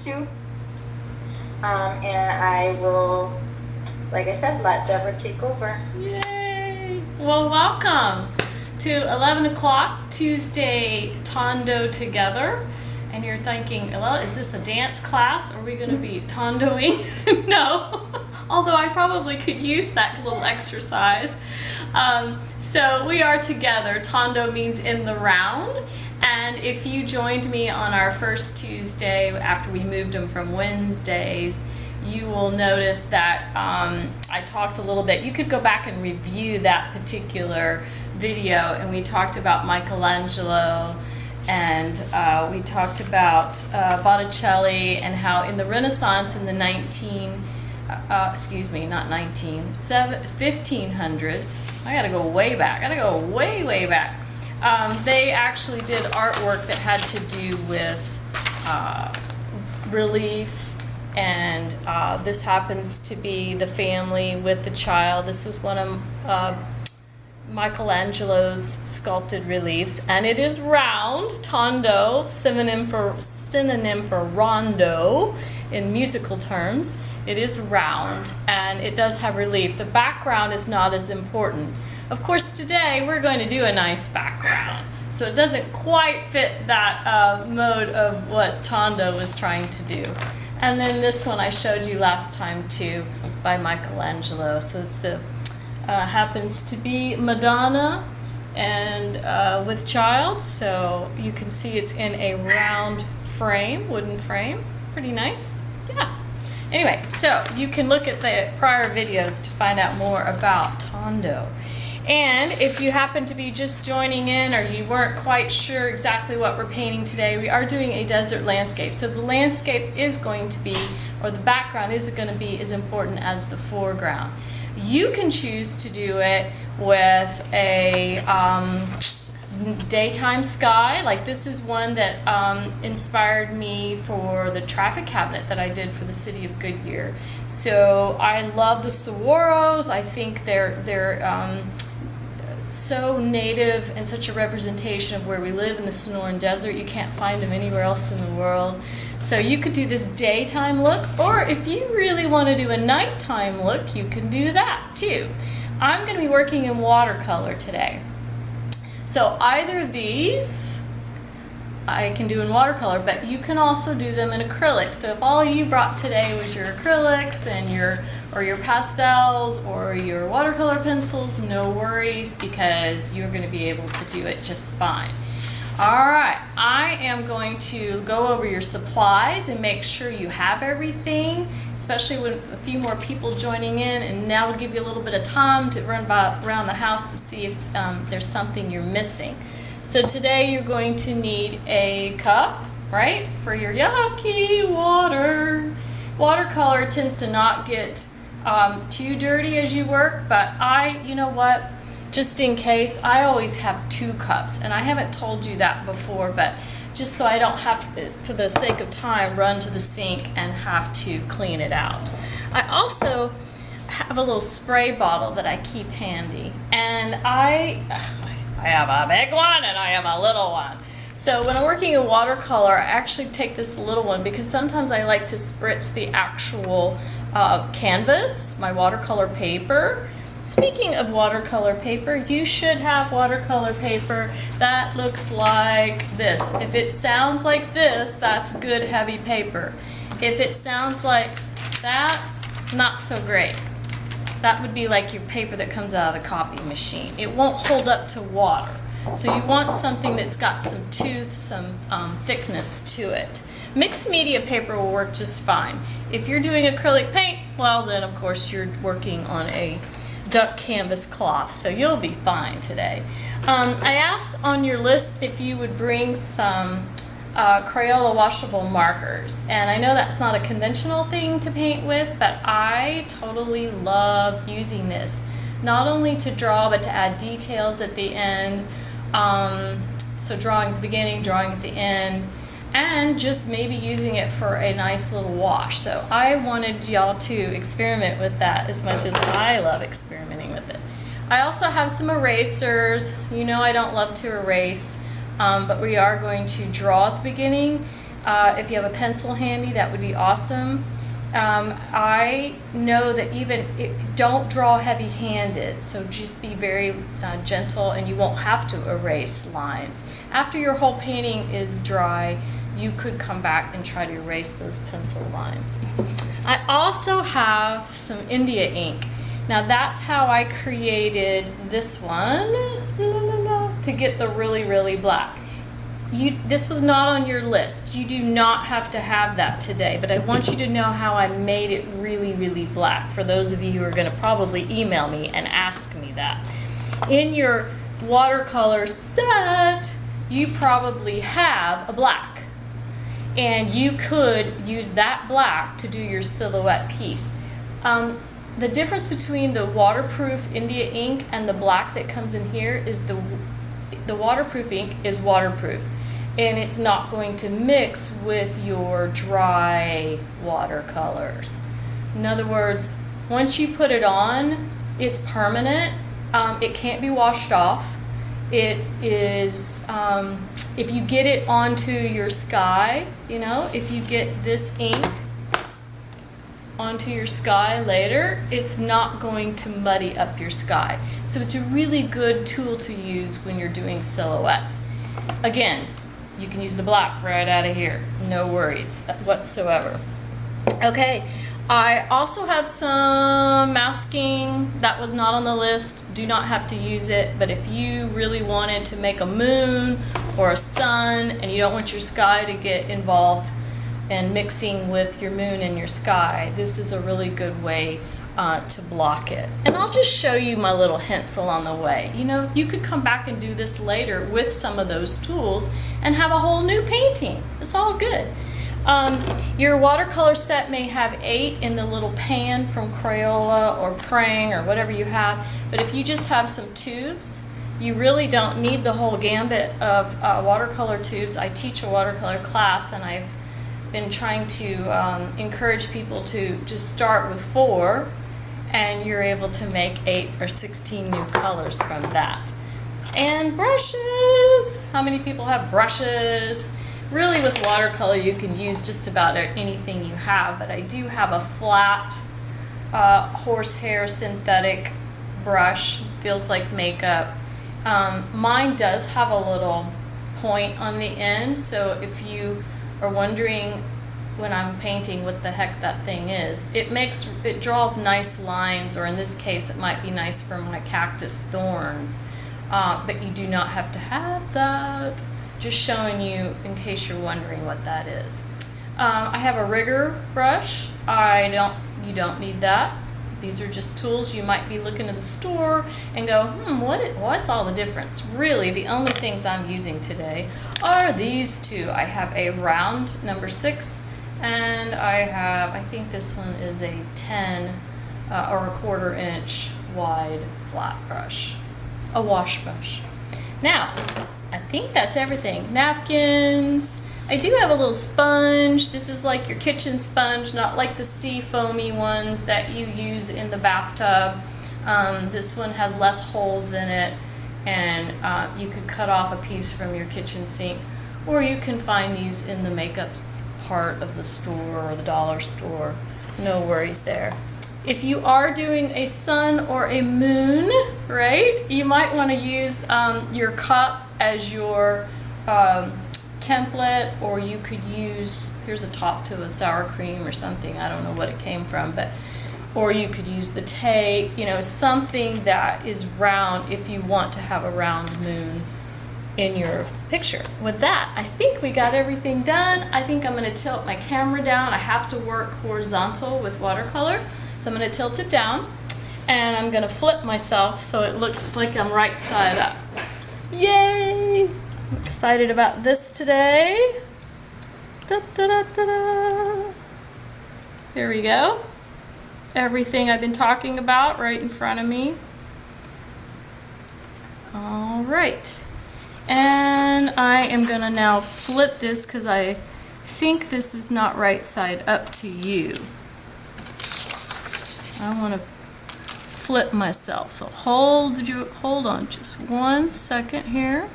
to. And I will, like I said, let Debra take over. Yay! Well, welcome to 11 o'clock Tuesday Tondo Together. And you're thinking, well, is this a dance class? Are we going to be tondoing? No, although I probably could use that little exercise. So we are together. Tondo means in the round. And if you joined me on our first Tuesday after we moved them from Wednesdays, you will notice that I talked a little bit. You could go back and review that particular video, and we talked about Michelangelo, and we talked about Botticelli, and how in the Renaissance in the 1500s, I gotta go way back, way back. They actually did artwork that had to do with relief, and this happens to be the family with the child. This was one of Michelangelo's sculpted reliefs, and it is round. Tondo, synonym for rondo in musical terms. It is round, and it does have relief. The background is not as important. Of course, today we're going to do a nice background, so it doesn't quite fit that mode of what Tondo was trying to do. And then this one I showed you last time too, by Michelangelo. So it's the happens to be Madonna and with child, so you can see it's in a round frame, wooden frame. Pretty nice. Yeah. Anyway, so you can look at the prior videos to find out more about Tondo. And if you happen to be just joining in, or you weren't quite sure exactly what we're painting today, we are doing a desert landscape. So the landscape is going to be, or the background is going to be as important as the foreground. You can choose to do it with a daytime sky. Like this is one that inspired me for the traffic cabinet that I did for the city of Goodyear. So I love the saguaros. I think they're so native and such a representation of where we live in the Sonora Desert. You can't find them anywhere else in the world. So you could do this daytime look, or if you really want to do a nighttime look, you can do that too. I'm going to be working in watercolor today. So either of these I can do in watercolor, but you can also do them in acrylic. So if all you brought today was your acrylics and your pastels or your watercolor pencils, no worries, because you're going to be able to do it just fine. All right, I am going to go over your supplies and make sure you have everything, especially with a few more people joining in, and now we'll give you a little bit of time to run around the house to see if there's something you're missing. So today you're going to need a cup, right, for your yucky water. Watercolor tends to not get too dirty as you work, but you know what? Just in case, I always have 2 cups, and I haven't told you that before, but just so I don't have to, for the sake of time, run to the sink and have to clean it out. I also have a little spray bottle that I keep handy, and I have a big one and I have a little one. So when I'm working in watercolor, I actually take this little one because sometimes I like to spritz the actual canvas, my watercolor paper. Speaking of watercolor paper, you should have watercolor paper that looks like this. If it sounds like this, that's good heavy paper. If it sounds like that, not so great. That would be like your paper that comes out of the copy machine. It won't hold up to water. So you want something that's got some tooth, some thickness to it. Mixed media paper will work just fine. If you're doing acrylic paint, well then of course you're working on a duck canvas cloth, so you'll be fine today. I asked on your list if you would bring some Crayola washable markers, and I know that's not a conventional thing to paint with, but I totally love using this, not only to draw but to add details at the end. So drawing at the beginning, drawing at the end, and just maybe using it for a nice little wash. So I wanted y'all to experiment with that as much as I love experimenting with it. I also have some erasers. You know I don't love to erase, but we are going to draw at the beginning. If you have a pencil handy, that would be awesome. I know that don't draw heavy-handed, so just be very gentle, and you won't have to erase lines. After your whole painting is dry, you could come back and try to erase those pencil lines. I also have some India ink. Now that's how I created this one, to get the really, really black. This was not on your list. You do not have to have that today, but I want you to know how I made it really, really black, for those of you who are going to probably email me and ask me that. In your watercolor set, you probably have a black, and you could use that black to do your silhouette piece. The difference between the waterproof India ink and the black that comes in here is the waterproof ink is waterproof, and it's not going to mix with your dry watercolors. In other words, once you put it on, it's permanent. It can't be washed off. It is, if you get it onto your sky, you know, if you get this ink onto your sky later, it's not going to muddy up your sky. So it's a really good tool to use when you're doing silhouettes. Again, you can use the black right out of here. No worries whatsoever. Okay, I also have some masking that was not on the list. Do not have to use it, but if you really wanted to make a moon or a sun and you don't want your sky to get involved and mixing with your moon and your sky, this is a really good way to block it. And I'll just show you my little hints along the way. You know, you could come back and do this later with some of those tools and have a whole new painting. It's all good. Your watercolor set may have 8 in the little pan from Crayola or Prang or whatever you have, but if you just have some tubes, you really don't need the whole gambit of watercolor tubes. I teach a watercolor class, and I've been trying to encourage people to just start with 4, and you're able to make 8 or 16 new colors from that. And brushes. How many people have brushes? Really, with watercolor, you can use just about anything you have, but I do have a flat horsehair synthetic brush. Feels like makeup. Mine does have a little point on the end, so if you are wondering when I'm painting what the heck that thing is, it draws nice lines, or in this case it might be nice for my cactus thorns, but you do not have to have that. Just showing you in case you're wondering what that is. I have a rigger brush. You don't need that. These are just tools. You might be looking in the store and go, what's all the difference? Really, the only things I'm using today are these two. I have a round number 6, and I think this one is a 10 or a 1/4 inch wide flat brush, a wash brush. Now, I think that's everything. Napkins. I do have a little sponge. This is like your kitchen sponge, not like the sea foamy ones that you use in the bathtub. This one has less holes in it, and you could cut off a piece from your kitchen sink, or you can find these in the makeup part of the store or the dollar store. No worries there. If you are doing a sun or a moon, right, you might want to use your cup as your template, or you could use, here's a top to a sour cream or something, I don't know what it came from, but, or you could use the tape, you know, something that is round if you want to have a round moon in your picture. With that, I think we got everything done. I think I'm going to tilt my camera down. I have to work horizontal with watercolor, so I'm going to tilt it down, and I'm going to flip myself so it looks like I'm right side up. Yay! I'm excited about this today. Da, da, da, da, da. Here we go. Everything I've been talking about right in front of me. All right. And I am going to now flip this because I think this is not right side up to you. I want to flip myself. So hold on just 1 second here.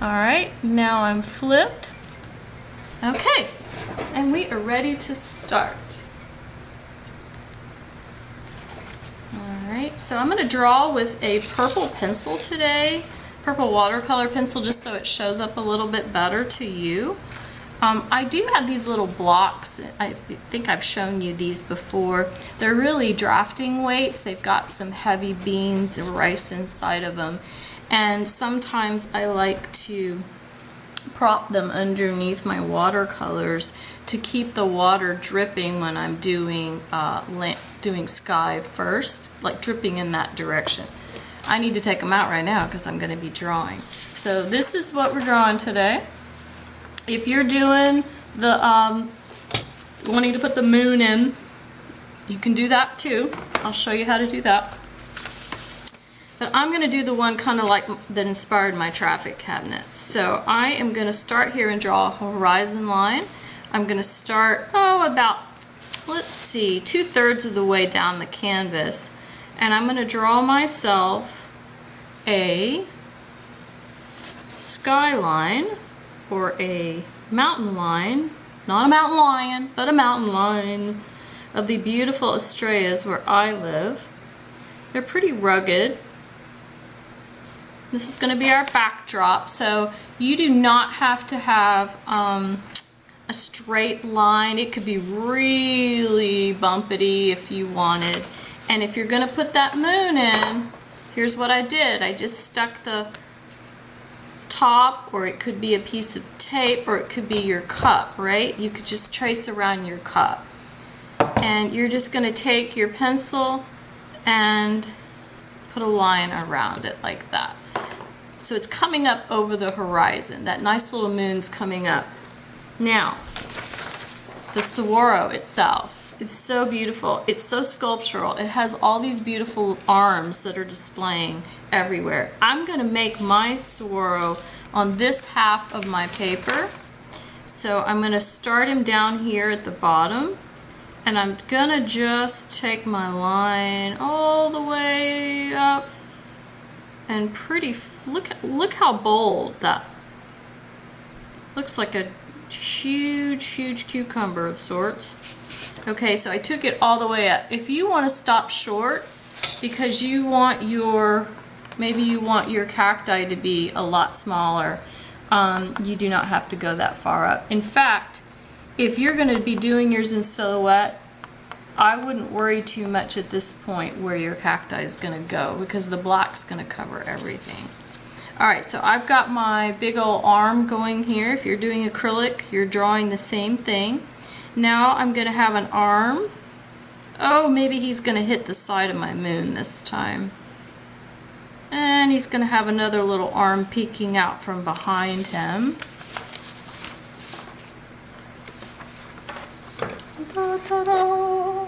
All right, now I'm flipped. Okay, and we are ready to start. All right, so I'm gonna draw with a purple pencil today, purple watercolor pencil, just so it shows up a little bit better to you. I do have these little blocks that I think I've shown you these before. They're really drafting weights. They've got some heavy beans and rice inside of them. And sometimes I like to prop them underneath my watercolors to keep the water dripping when I'm doing sky first, like dripping in that direction. I need to take them out right now because I'm going to be drawing. So this is what we're drawing today. If you're doing the wanting to put the moon in, you can do that too. I'll show you how to do that. But I'm going to do the one kind of like that inspired my traffic cabinets. So I am going to start here and draw a horizon line. I'm going to start, about, let's see, 2/3 of the way down the canvas. And I'm going to draw myself a skyline or a mountain line, not a mountain lion, but a mountain line of the beautiful Estrellas where I live. They're pretty rugged. This is going to be our backdrop, so you do not have to have a straight line. It could be really bumpity if you wanted. And if you're going to put that moon in, here's what I did. I just stuck the top, or it could be a piece of tape, or it could be your cup, right? You could just trace around your cup. And you're just going to take your pencil and put a line around it like that. So it's coming up over the horizon. That nice little moon's coming up. Now, the saguaro itself, it's so beautiful. It's so sculptural. It has all these beautiful arms that are displaying everywhere. I'm going to make my saguaro on this half of my paper. So I'm going to start him down here at the bottom. And I'm going to just take my line all the way up. And look how bold that looks, like a huge cucumber of sorts. Okay, so I took it all the way up. If you want to stop short because you want maybe you want your cacti to be a lot smaller, you do not have to go that far up. In fact, if you're going to be doing yours in silhouette, I wouldn't worry too much at this point where your cacti is going to go, because the black's going to cover everything. Alright, so I've got my big old arm going here. If you're doing acrylic, you're drawing the same thing. Now I'm going to have an arm. Oh, maybe he's going to hit the side of my moon this time. And he's going to have another little arm peeking out from behind him. Ta-da.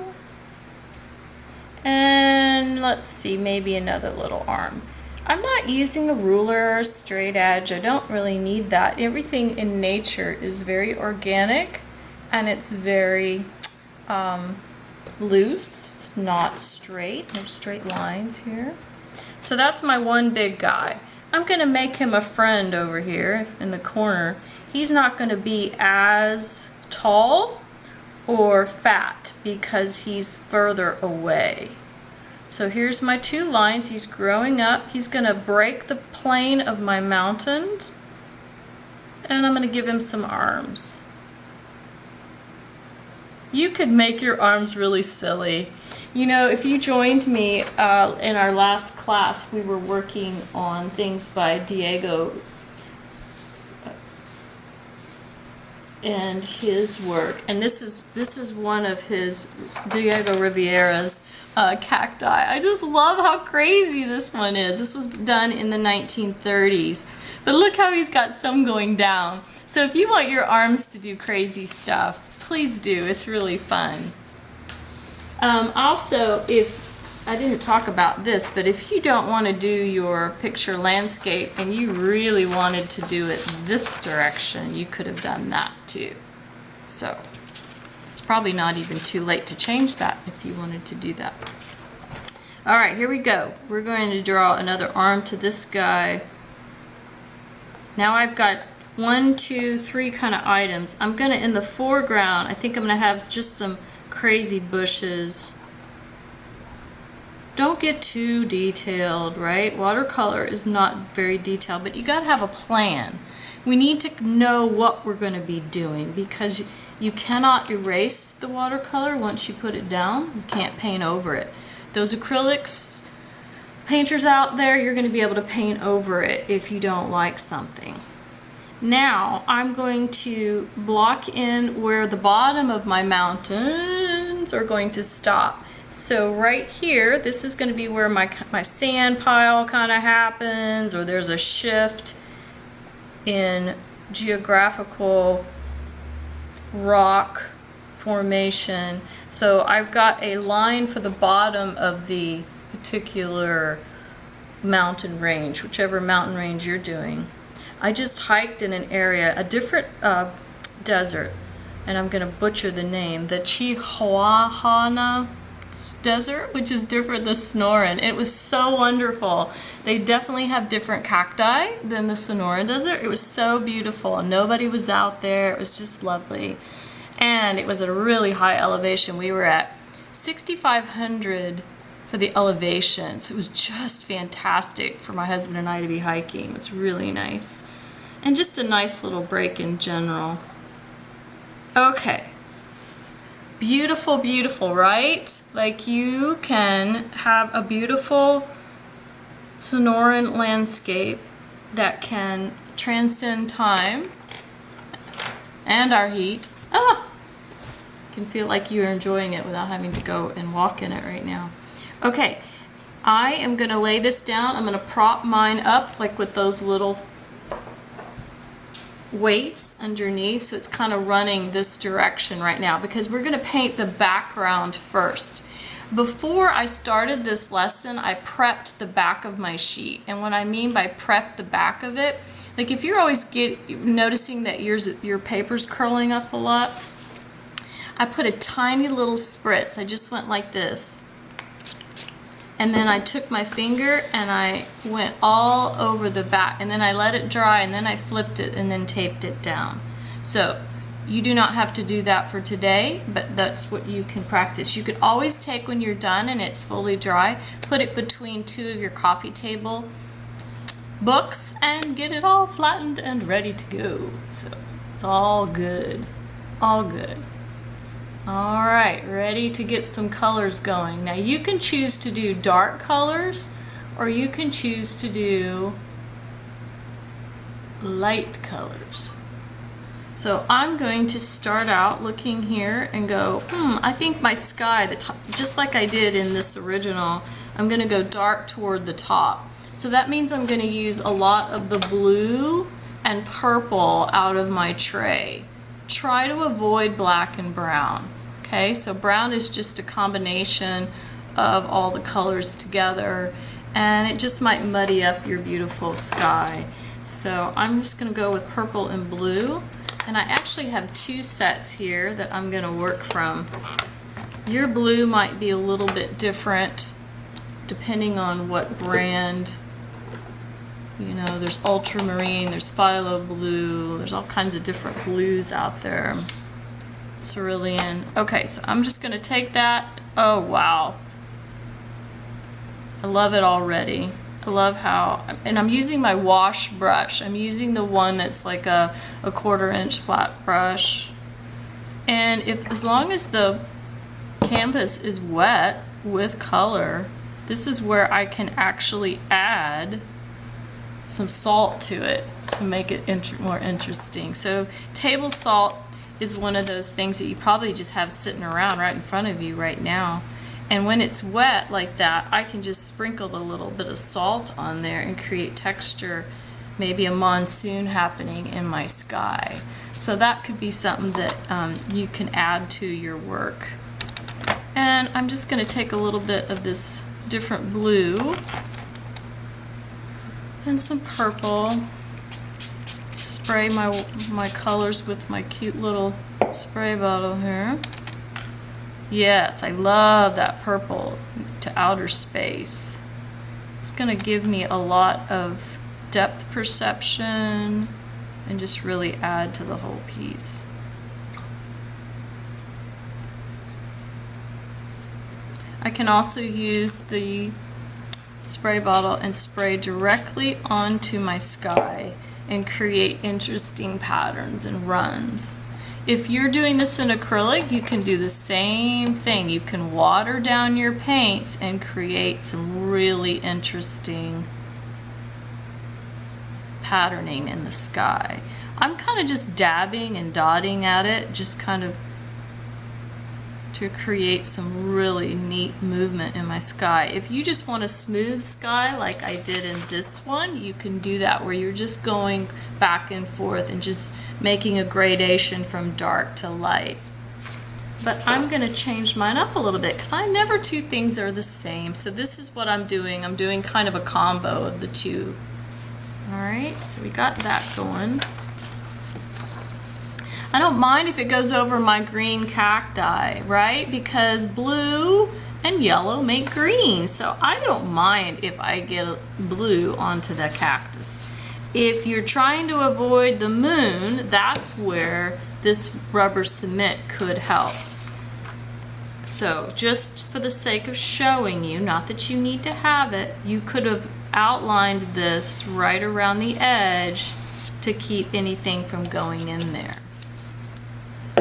And let's see, maybe another little arm. I'm not using a ruler or a straight edge. I don't really need that. Everything in nature is very organic, and it's very loose. It's not straight. No straight lines here. So that's my one big guy. I'm going to make him a friend over here in the corner. He's not going to be as tall or fat because he's further away. So here's my two lines. He's growing up. He's going to break the plane of my mountain, and I'm going to give him some arms. You could make your arms really silly. You know, if you joined me in our last class, we were working on things by Diego and his work, and this is one of his Diego Rivera's cacti. I just love how crazy this one is. This was done in the 1930s, but look how he's got some going down. So if you want your arms to do crazy stuff, please do. It's really fun. Also, if I didn't talk about this, but if you don't want to do your picture landscape and you really wanted to do it this direction, you could have done that too. So it's probably not even too late to change that if you wanted to do that. All right, here we go. We're going to draw another arm to this guy. Now I've got 1, 2, 3 kind of items. I'm gonna, in the foreground, I think I'm gonna have just some crazy bushes. Don't get too detailed, right? Watercolor is not very detailed, but you gotta have a plan. We need to know what we're gonna be doing because you cannot erase the watercolor once you put it down. You can't paint over it. Those acrylics, painters out there, you're gonna be able to paint over it if you don't like something. Now I'm going to block in where the bottom of my mountains are going to stop. So right here, this is going to be where my sand pile kind of happens, or there's a shift in geographical rock formation. So I've got a line for the bottom of the particular mountain range, whichever mountain range you're doing. I just hiked in an area, a different desert, and I'm going to butcher the name, the Chihuahua Desert, which is different than Sonoran. It was so wonderful. They definitely have different cacti than the Sonora Desert. It was so beautiful. Nobody was out there. It was just lovely. And it was at a really high elevation. We were at 6,500 for the elevations. It was just fantastic for my husband and I to be hiking. It was really nice. And just a nice little break in general. Okay. Beautiful, beautiful, right? Like you can have a beautiful Sonoran landscape that can transcend time and our heat. Ah! You can feel like you're enjoying it without having to go and walk in it right now. Okay, I am gonna lay this down. I'm gonna prop mine up like with those little weights underneath, so it's kind of running this direction right now because we're going to paint the background first. Before I started this lesson, I prepped the back of my sheet, and what I mean by prep the back of it, like if you're always noticing that your paper's curling up a lot, I put a tiny little spritz. I just went like this. And then I took my finger and I went all over the back, and then I let it dry, and then I flipped it and then taped it down. So you do not have to do that for today, but that's what you can practice. You could always take, when you're done and it's fully dry, put it between 2 of your coffee table books and get it all flattened and ready to go. So it's all good, all good. All right, ready to get some colors going. Now you can choose to do dark colors or you can choose to do light colors. So I'm going to start out looking here and go, I think my sky, the top, just like I did in this original, I'm gonna go dark toward the top. So that means I'm gonna use a lot of the blue and purple out of my tray. Try to avoid black and brown. Okay, so brown is just a combination of all the colors together, and it just might muddy up your beautiful sky. So I'm just going to go with purple and blue, and I actually have 2 sets here that I'm going to work from. Your blue might be a little bit different depending on what brand. You know, there's ultramarine, there's phthalo blue, there's all kinds of different blues out there. Cerulean. Okay, so I'm just going to take that. Oh, wow. I love it already. I love how, and I'm using my wash brush. I'm using the one that's like a 1/4 inch flat brush. And as long as the canvas is wet with color, this is where I can actually add some salt to it to make it more interesting. So table salt is one of those things that you probably just have sitting around right in front of you right now. And when it's wet like that, I can just sprinkle a little bit of salt on there and create texture, maybe a monsoon happening in my sky. So that could be something that you can add to your work. And I'm just going to take a little bit of this different blue and some purple. Spray my colors with my cute little spray bottle here. Yes, I love that purple to outer space. It's going to give me a lot of depth perception and just really add to the whole piece. I can also use the spray bottle and spray directly onto my sky and create interesting patterns and runs. If you're doing this in acrylic, you can do the same thing. You can water down your paints and create some really interesting patterning in the sky. I'm kind of just dabbing and dotting at it, just kind of to create some really neat movement in my sky. If you just want a smooth sky like I did in this one, you can do that where you're just going back and forth and just making a gradation from dark to light. But I'm going to change mine up a little bit because I never two things are the same. So this is what I'm doing. I'm doing kind of a combo of the two. All right, so we got that going. I don't mind if it goes over my green cacti, right? Because blue and yellow make green. So I don't mind if I get blue onto the cactus. If you're trying to avoid the moon, that's where this rubber cement could help. So just for the sake of showing you, not that you need to have it, you could have outlined this right around the edge to keep anything from going in there.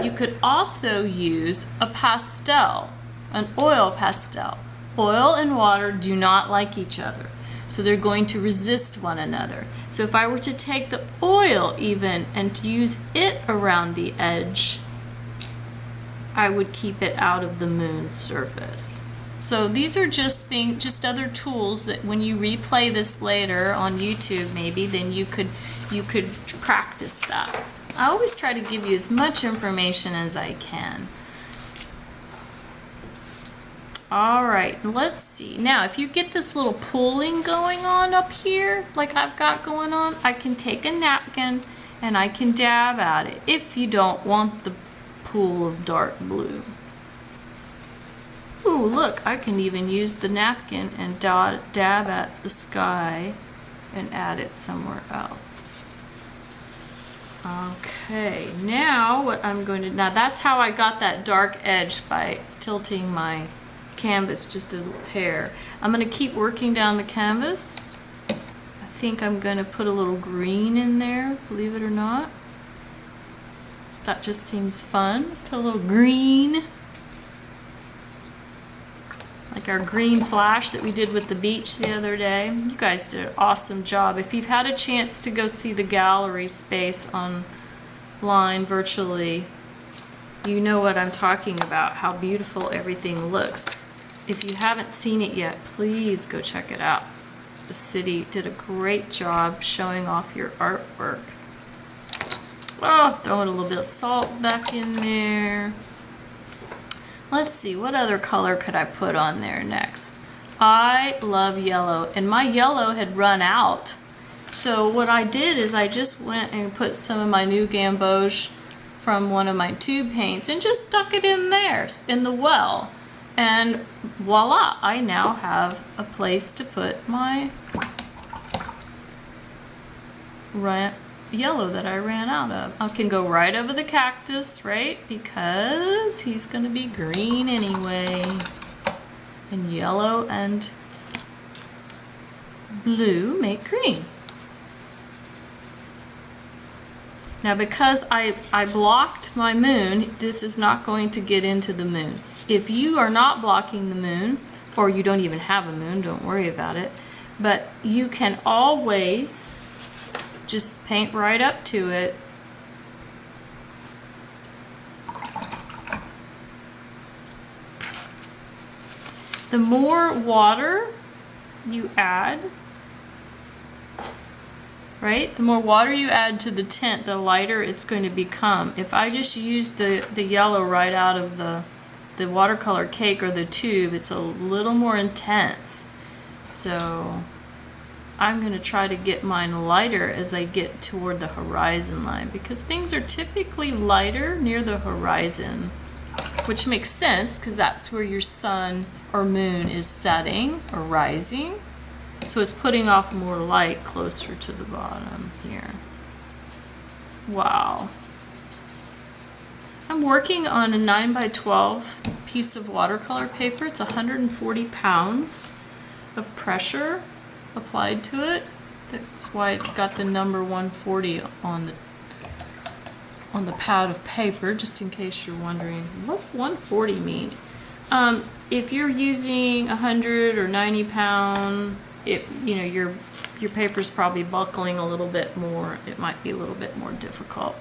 You could also use a pastel, an oil pastel. Oil and water do not like each other, so they're going to resist one another. So if I were to take the oil even and use it around the edge, I would keep it out of the moon's surface. So these are just other tools that when you replay this later on YouTube, maybe then you could practice that. I always try to give you as much information as I can. All right, let's see. Now, if you get this little pooling going on up here, like I've got going on, I can take a napkin and I can dab at it if you don't want the pool of dark blue. Ooh, look, I can even use the napkin and dab at the sky and add it somewhere else. Okay, now what I'm going to, now that's how I got that dark edge by tilting my canvas just a hair. I'm going to keep working down the canvas. I think I'm going to put a little green in there, believe it or not. That just seems fun. Put a little green. Like our green flash that we did with the beach the other day. You guys did an awesome job. If you've had a chance to go see the gallery space online virtually, you know what I'm talking about, how beautiful everything looks. If you haven't seen it yet, please go check it out. The city did a great job showing off your artwork. Oh, throwing a little bit of salt back in there. Let's see, what other color could I put on there next? I love yellow, and my yellow had run out. So what I did is I just went and put some of my new gamboge from one of my tube paints and just stuck it in there, in the well. And voila, I now have a place to put my yellow that I ran out of. I can go right over the cactus, right? Because he's going to be green anyway. And yellow and blue make green. Now because I blocked my moon, this is not going to get into the moon. If you are not blocking the moon, or you don't even have a moon, don't worry about it. But you can always just paint right up to it. The more water you add, right? The more water you add to the tint, the lighter it's going to become. If I just use the yellow right out of the watercolor cake or the tube, it's a little more intense. So I'm going to try to get mine lighter as I get toward the horizon line, because things are typically lighter near the horizon, which makes sense because that's where your sun or moon is setting or rising. So it's putting off more light closer to the bottom here. Wow. I'm working on a 9x12 piece of watercolor paper. It's 140 pounds of pressure applied to it. That's why it's got the number 140 on the pad of paper, just in case you're wondering, what's 140 mean? If you're using 100 or 90 pound, your paper's probably buckling a little bit more. It might be a little bit more difficult.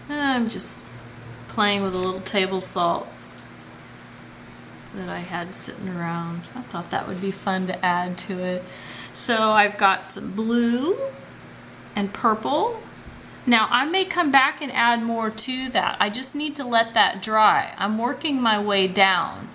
I'm just playing with a little table salt that I had sitting around. I thought that would be fun to add to it. So I've got some blue and purple. Now I may come back and add more to that. I just need to let that dry. I'm working my way down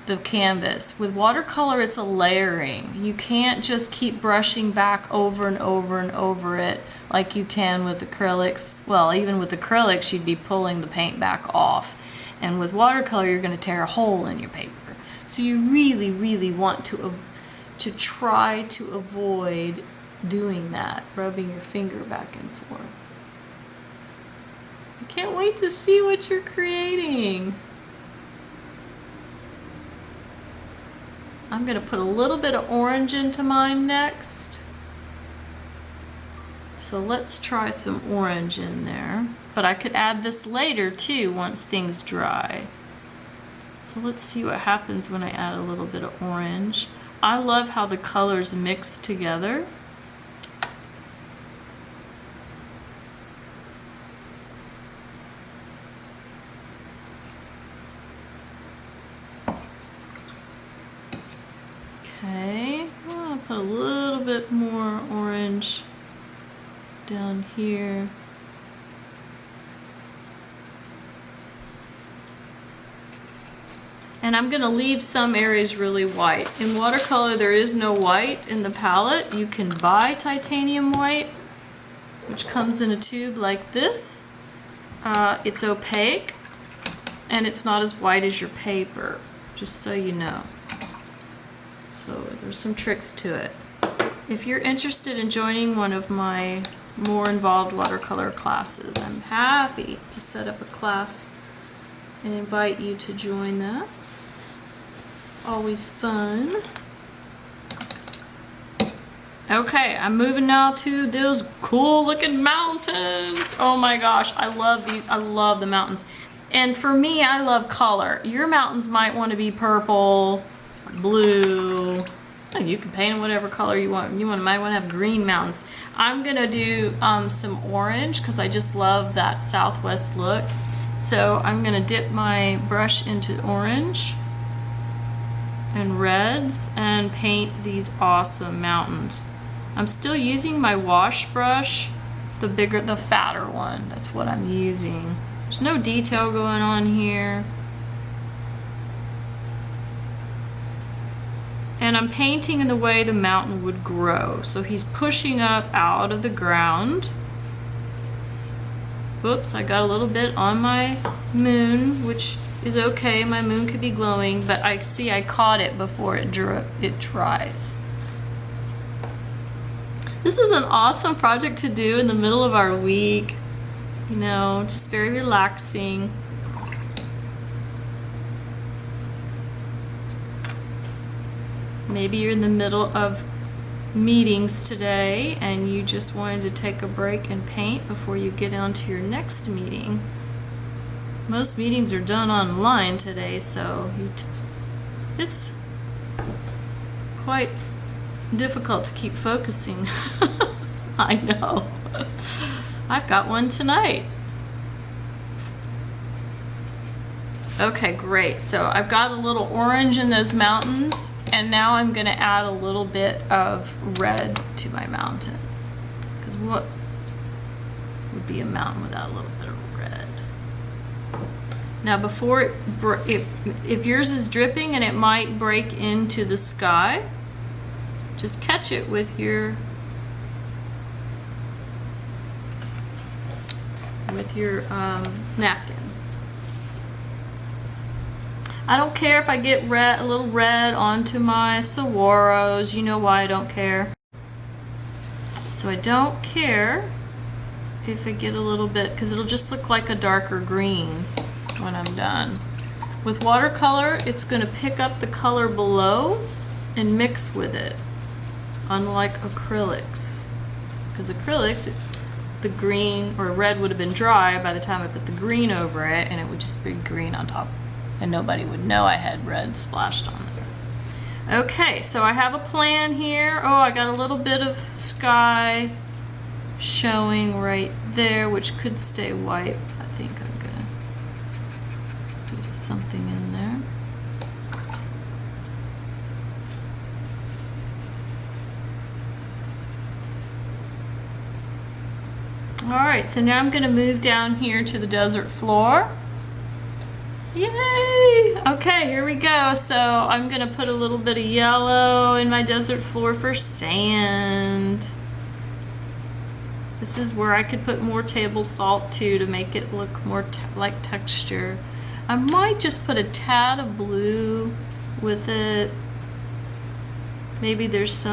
the canvas. With watercolor, it's a layering. You can't just keep brushing back over and over and over it like you can with acrylics. Well, even with acrylics, you'd be pulling the paint back off. And with watercolor, you're going to tear a hole in your paper. So you really, really want to try to avoid doing that, rubbing your finger back and forth. I can't wait to see what you're creating. I'm going to put a little bit of orange into mine next. So let's try some orange in there. But I could add this later too once things dry. So let's see what happens when I add a little bit of orange. I love how the colors mix together. Okay, I'll put a little bit more orange down here. And I'm going to leave some areas really white. In watercolor, there is no white in the palette. You can buy titanium white, which comes in a tube like this. It's opaque, and it's not as white as your paper, just so you know. So there's some tricks to it. If you're interested in joining one of my more involved watercolor classes, I'm happy to set up a class and invite you to join that. It's always fun. Okay, I'm moving now to those cool looking mountains. Oh my gosh, I love these. I love the mountains. And for me, I love color. Your mountains might want to be purple, blue. You can paint them whatever color you want. Might want to have green mountains. I'm gonna do some orange because I just love that Southwest look. So I'm gonna dip my brush into orange and reds and paint these awesome mountains. I'm still using my wash brush, the fatter one. That's what I'm using. There's no detail going on here. And I'm painting in the way the mountain would grow. So he's pushing up out of the ground. Whoops, I got a little bit on my moon, which is okay. My moon could be glowing, but I see I caught it before it dries. This is an awesome project to do in the middle of our week. You know, just very relaxing. Maybe you're in the middle of meetings today and you just wanted to take a break and paint before you get on to your next meeting. Most meetings are done online today, so it's quite difficult to keep focusing. I know. I've got one tonight. Okay, great. So I've got a little orange in those mountains, and now I'm going to add a little bit of red to my mountains. Because what would be a mountain without a little bit of red? Now before if yours is dripping and it might break into the sky, just catch it with your napkin. I don't care if I get red, a little red onto my saguaros. You know why I don't care. So I don't care if I get a little bit, because it'll just look like a darker green when I'm done. With watercolor, it's going to pick up the color below and mix with it, unlike acrylics. Because acrylics, the green or red would have been dry by the time I put the green over it, and it would just be green on top, and nobody would know I had red splashed on there. Okay, so I have a plan here. Oh, I got a little bit of sky showing right there, which could stay white. I think I'm gonna do something in there. All right, so now I'm gonna move down here to the desert floor. Yay! Okay, here we go. So I'm gonna put a little bit of yellow in my desert floor for sand. This is where I could put more table salt too to make it look more like texture. I might just put a tad of blue with it. Maybe there's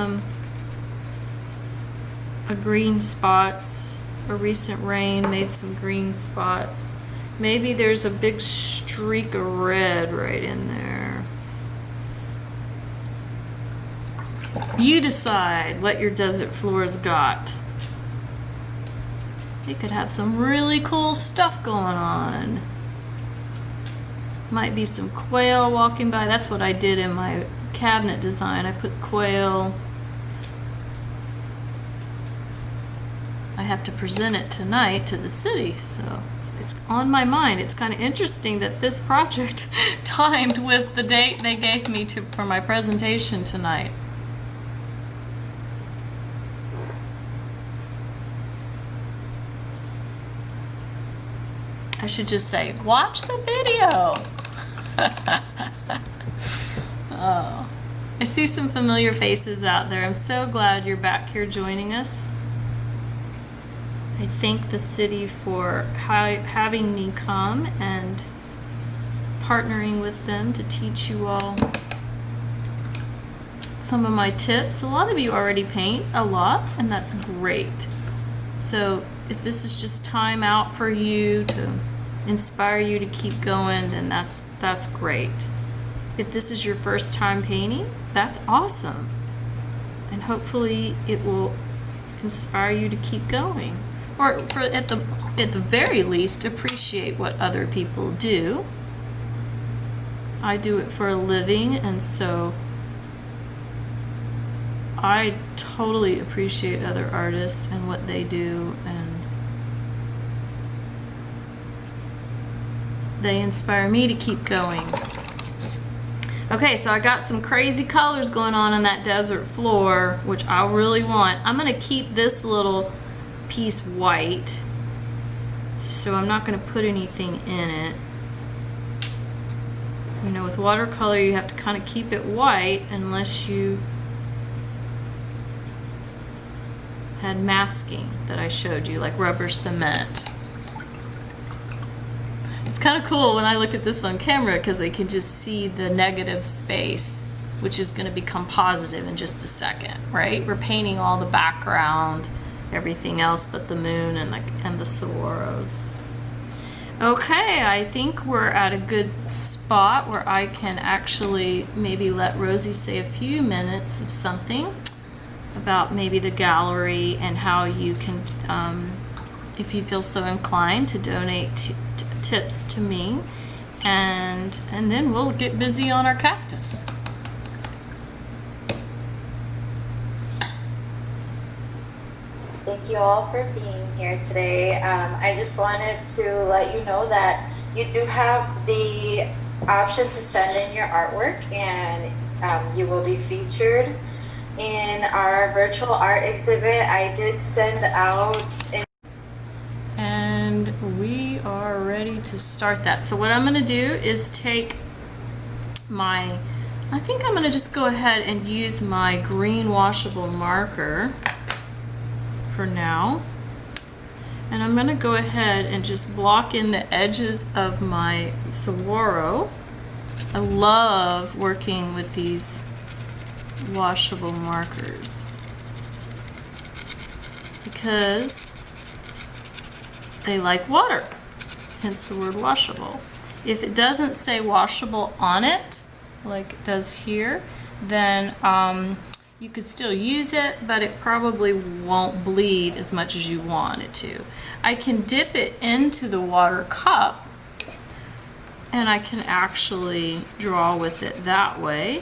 green spots. A recent rain made some green spots. Maybe there's a big streak of red right in there. You decide what your desert floor's got. It could have some really cool stuff going on. Might be some quail walking by. That's what I did in my cabinet design. I put quail. I have to present it tonight to the city, so it's on my mind. It's kind of interesting that this project timed with the date they gave me for my presentation tonight. I should just say, watch the video. Oh, I see some familiar faces out there. I'm so glad you're back here joining us. I thank the city for having me come and partnering with them to teach you all some of my tips. A lot of you already paint a lot, and that's great. So if this is just time out for you to inspire you to keep going, then that's great. If this is your first time painting, that's awesome. And hopefully it will inspire you to keep going. Or at the very least, appreciate what other people do. I do it for a living, and so I totally appreciate other artists and what they do, and they inspire me to keep going. Okay, so I got some crazy colors going on that desert floor, which I really want. I'm gonna keep this little piece white, so I'm not gonna put anything in it. You know, with watercolor, you have to kind of keep it white unless you had masking that I showed you, like rubber cement. It's kind of cool when I look at this on camera because they can just see the negative space, which is going to become positive in just a second, right? We're painting all the background, everything else but the moon and the saguaros. Okay, I think we're at a good spot where I can actually maybe let Rosie say a few minutes of something about maybe the gallery and how you can, if you feel so inclined, to donate tips to me, and then we'll get busy on our cactus. Thank you all for being here today. I just wanted to let you know that you do have the option to send in your artwork, and you will be featured in our virtual art exhibit. I did send out and we are ready to start that. So what I'm going to do is take I think I'm going to just go ahead and use my green washable marker for now, and I'm going to go ahead and just block in the edges of my saguaro I love working with these washable markers because they like water, hence the word washable. If it doesn't say washable on it, like it does here, then you could still use it, but it probably won't bleed as much as you want it to. I can dip it into the water cup and I can actually draw with it that way.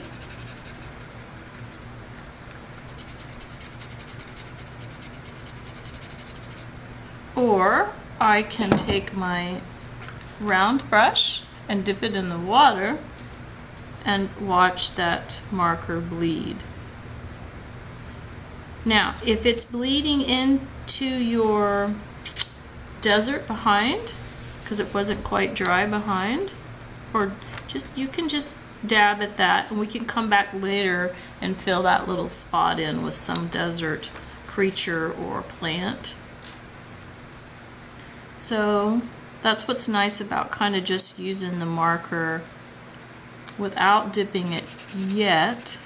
Or I can take my round brush and dip it in the water and watch that marker bleed. Now, if it's bleeding into your desert behind, because it wasn't quite dry behind, or you can just dab at that, and we can come back later and fill that little spot in with some desert creature or plant. So that's what's nice about kind of just using the marker without dipping it yet.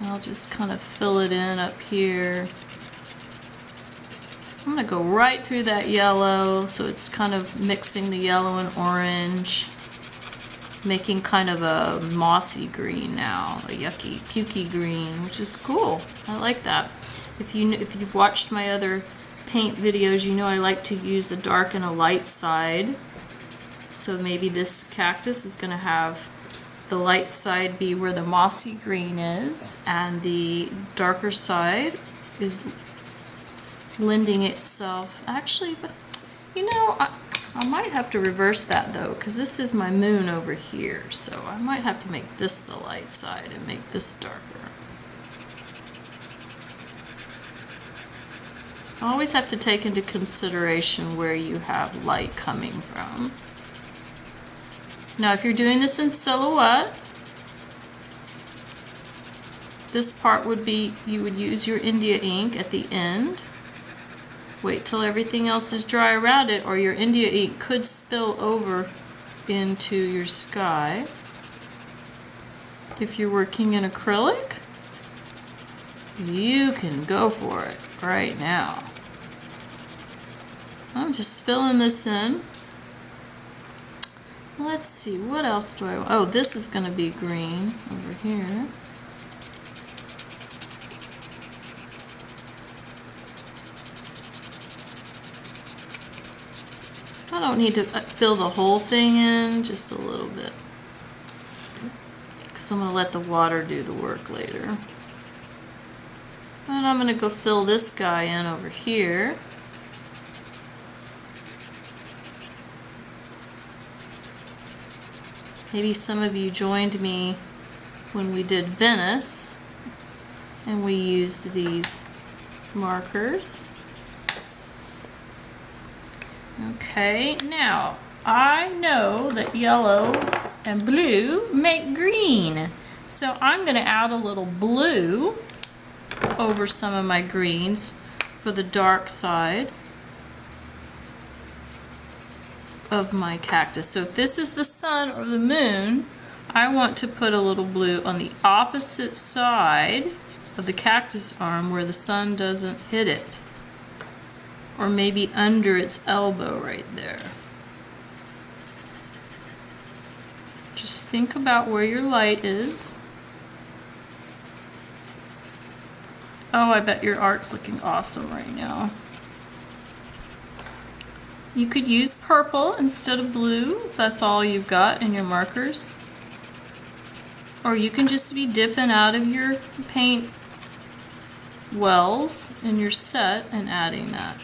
I'll just kind of fill it in up here. I'm going to go right through that yellow, so it's kind of mixing the yellow and orange, making kind of a mossy green now, a yucky, pukey green, which is cool. I like that. If you've watched my other paint videos, you know I like to use a dark and a light side. So maybe this cactus is going to have the light side be where the mossy green is, and the darker side is lending itself. Actually, but you know, I might have to reverse that though, because this is my moon over here. So I might have to make this the light side and make this darker. Always have to take into consideration where you have light coming from. Now, if you're doing this in silhouette, this part would be, you would use your India ink at the end. Wait till everything else is dry around it, or your India ink could spill over into your sky. If you're working in acrylic, you can go for it right now. I'm just filling this in. Let's see, what else do I want? Oh, this is going to be green over here. I don't need to fill the whole thing in, just a little bit, because I'm going to let the water do the work later. And I'm going to go fill this guy in over here. Maybe some of you joined me when we did Venice and we used these markers. Okay, now I know that yellow and blue make green, so I'm going to add a little blue over some of my greens for the dark side of my cactus. So if this is the sun or the moon, I want to put a little blue on the opposite side of the cactus arm where the sun doesn't hit it, or maybe under its elbow right there. Just think about where your light is. Oh, I bet your art's looking awesome right now. You could use purple instead of blue if that's all you've got in your markers. Or you can just be dipping out of your paint wells in your set and adding that.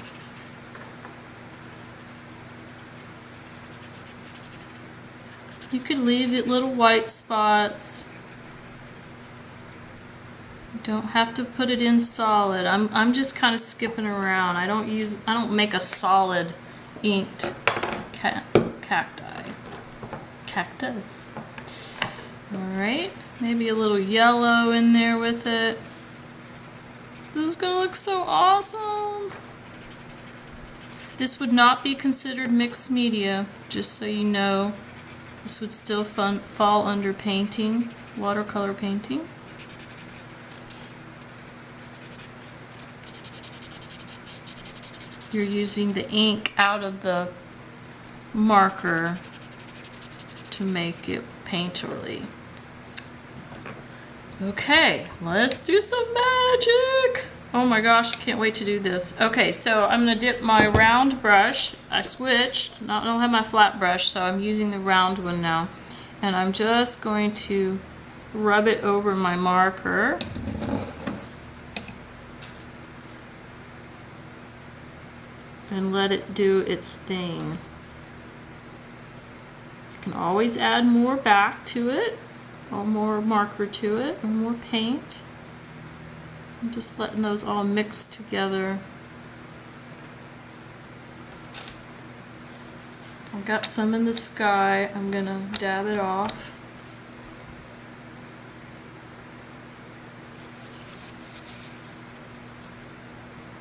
You could leave it little white spots. You don't have to put it in solid. I'm just kind of skipping around. I don't make a solid inked cactus. Alright, maybe a little yellow in there with it. This is gonna look so awesome. This would not be considered mixed media. just so you know, this would still fall under painting, watercolor painting. You're using the ink out of the marker to make it painterly. Okay, let's do some magic. Oh my gosh, I can't wait to do this. Okay, so I'm gonna dip my round brush. I switched, I don't have my flat brush, so I'm using the round one now. And I'm just going to rub it over my marker. And let it do its thing. You can always add more back to it, or more marker to it, or more paint. I'm just letting those all mix together. I've got some in the sky. I'm gonna dab it off.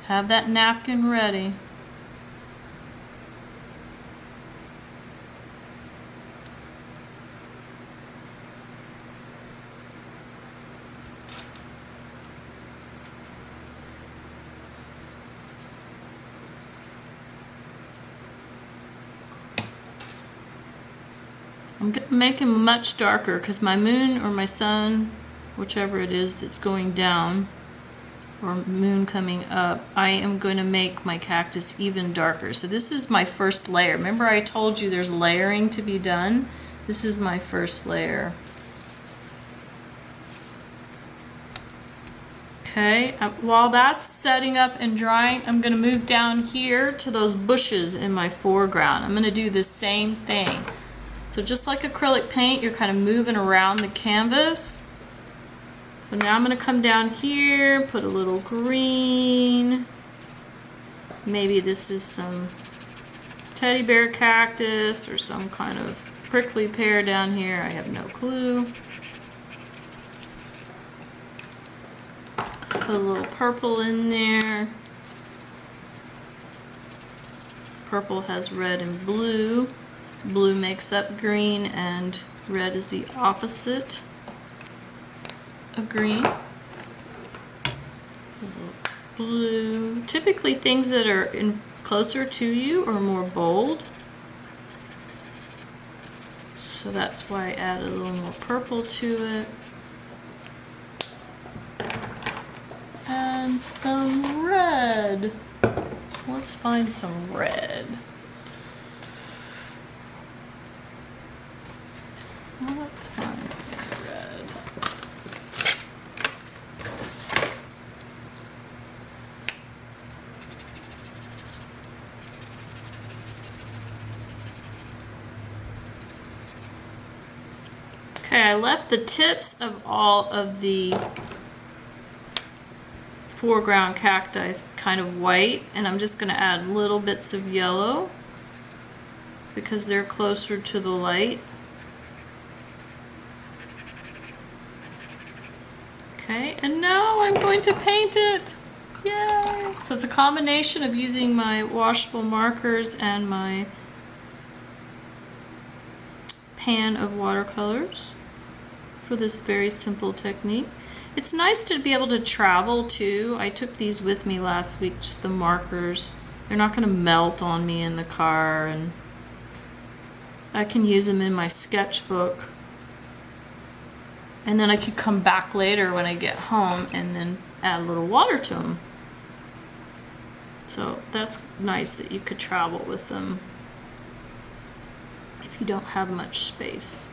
Have that napkin ready. I'm going to make him much darker because my moon or my sun, whichever it is that's going down, or moon coming up, I am going to make my cactus even darker. So this is my first layer. Remember I told you there's layering to be done? This is my first layer. Okay, while that's setting up and drying, I'm going to move down here to those bushes in my foreground. I'm going to do the same thing. So just like acrylic paint, you're kind of moving around the canvas. So now I'm going to come down here, put a little green. Maybe this is some teddy bear cactus or some kind of prickly pear down here. I have no clue. Put a little purple in there. Purple has red and blue. Blue makes up green, and red is the opposite of green. Blue. Typically things that are closer to you are more bold. So that's why I added a little more purple to it. And some red. Let's find some red. Well, let's find some red. Okay, I left the tips of all of the foreground cacti kind of white, and I'm just going to add little bits of yellow because they're closer to the light. Okay, and now I'm going to paint it. Yay! So it's a combination of using my washable markers and my pan of watercolors for this very simple technique. It's nice to be able to travel too. I took these with me last week, just the markers. They're not going to melt on me in the car, and I can use them in my sketchbook. And then I could come back later when I get home and then add a little water to them. So that's nice that you could travel with them if you don't have much space.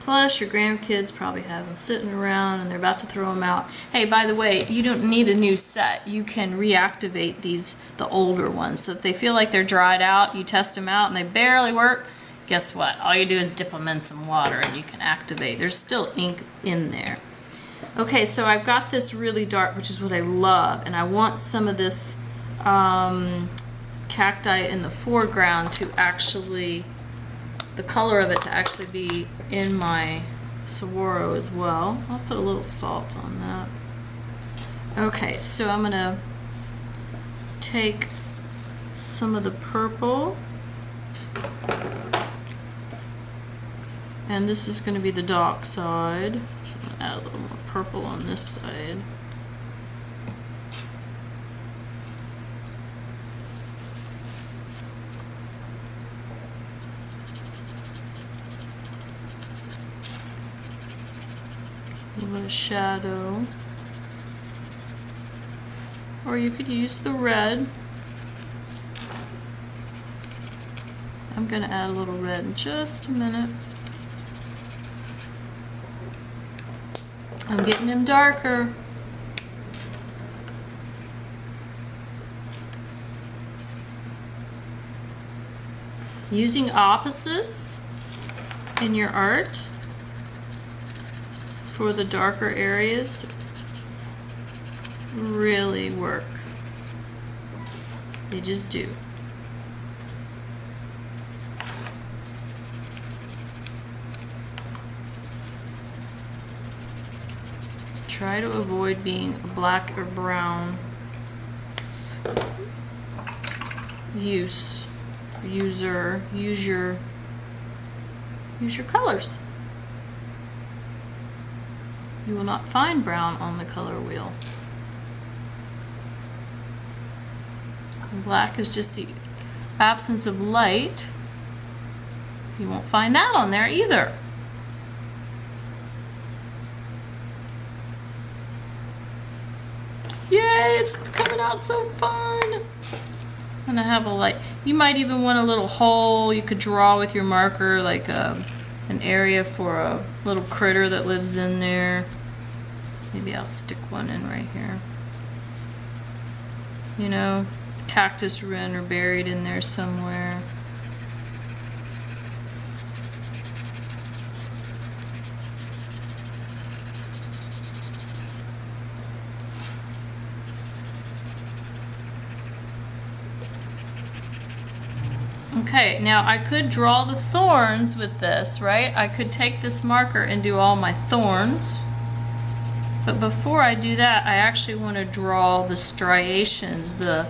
Plus, your grandkids probably have them sitting around and they're about to throw them out. Hey, by the way, you don't need a new set. You can reactivate these, the older ones. So if they feel like they're dried out, you test them out and they barely work, guess what? All you do is dip them in some water and you can activate. There's still ink in there. Okay, so I've got this really dark, which is what I love, and I want some of this cacti in the foreground to actually, the color of it to actually be in my saguaro as well. I'll put a little salt on that. Okay, so I'm gonna take some of the purple. And this is going to be the dark side. So I'm going to add a little more purple on this side. A little bit of shadow. Or you could use the red. I'm going to add a little red in just a minute. I'm getting him darker. Using opposites in your art for the darker areas really work. They just do. Try to avoid being a black or brown user. Use your colors. You will not find brown on the color wheel. Black is just the absence of light. You won't find that on there either. Yay, it's coming out so fun. I'm gonna have a light. You might even want a little hole you could draw with your marker, like an area for a little critter that lives in there. Maybe I'll stick one in right here. You know, cactus wren are buried in there somewhere. Okay, now I could draw the thorns with this, right? I could take this marker and do all my thorns. But before I do that, I actually want to draw the striations, the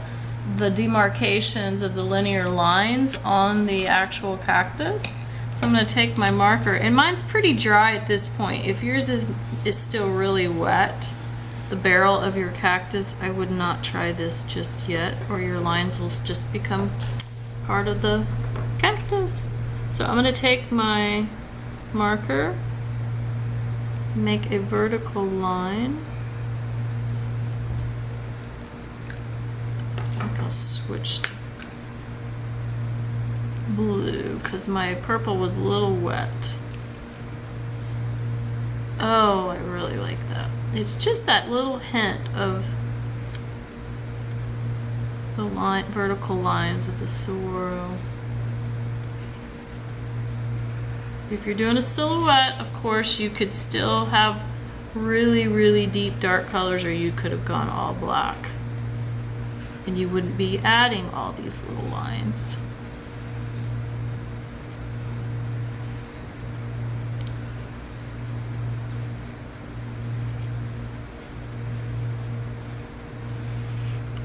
demarcations of the linear lines on the actual cactus. So I'm going to take my marker, and mine's pretty dry at this point. If yours is still really wet, the barrel of your cactus, I would not try this just yet, or your lines will just become part of the cactus. So I'm going to take my marker, make a vertical line. I think I'll switch to blue because my purple was a little wet. Oh, I really like that. It's just that little hint of the vertical lines of the saguaro. If you're doing a silhouette, of course, you could still have really, really deep dark colors, or you could have gone all black. And you wouldn't be adding all these little lines.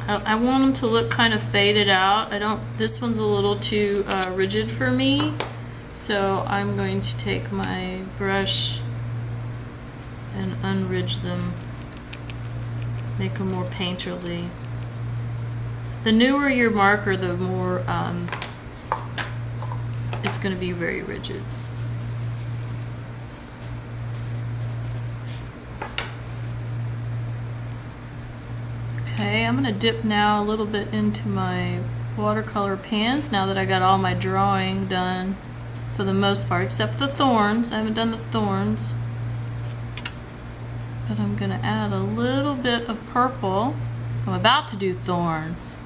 I want them to look kind of faded out. This one's a little too rigid for me. So I'm going to take my brush and unridge them, make them more painterly. The newer your marker, the more it's going to be very rigid. Okay, I'm going to dip now a little bit into my watercolor pans now that I got all my drawing done for the most part, except the thorns. I haven't done the thorns. But I'm going to add a little bit of purple. I'm about to do thorns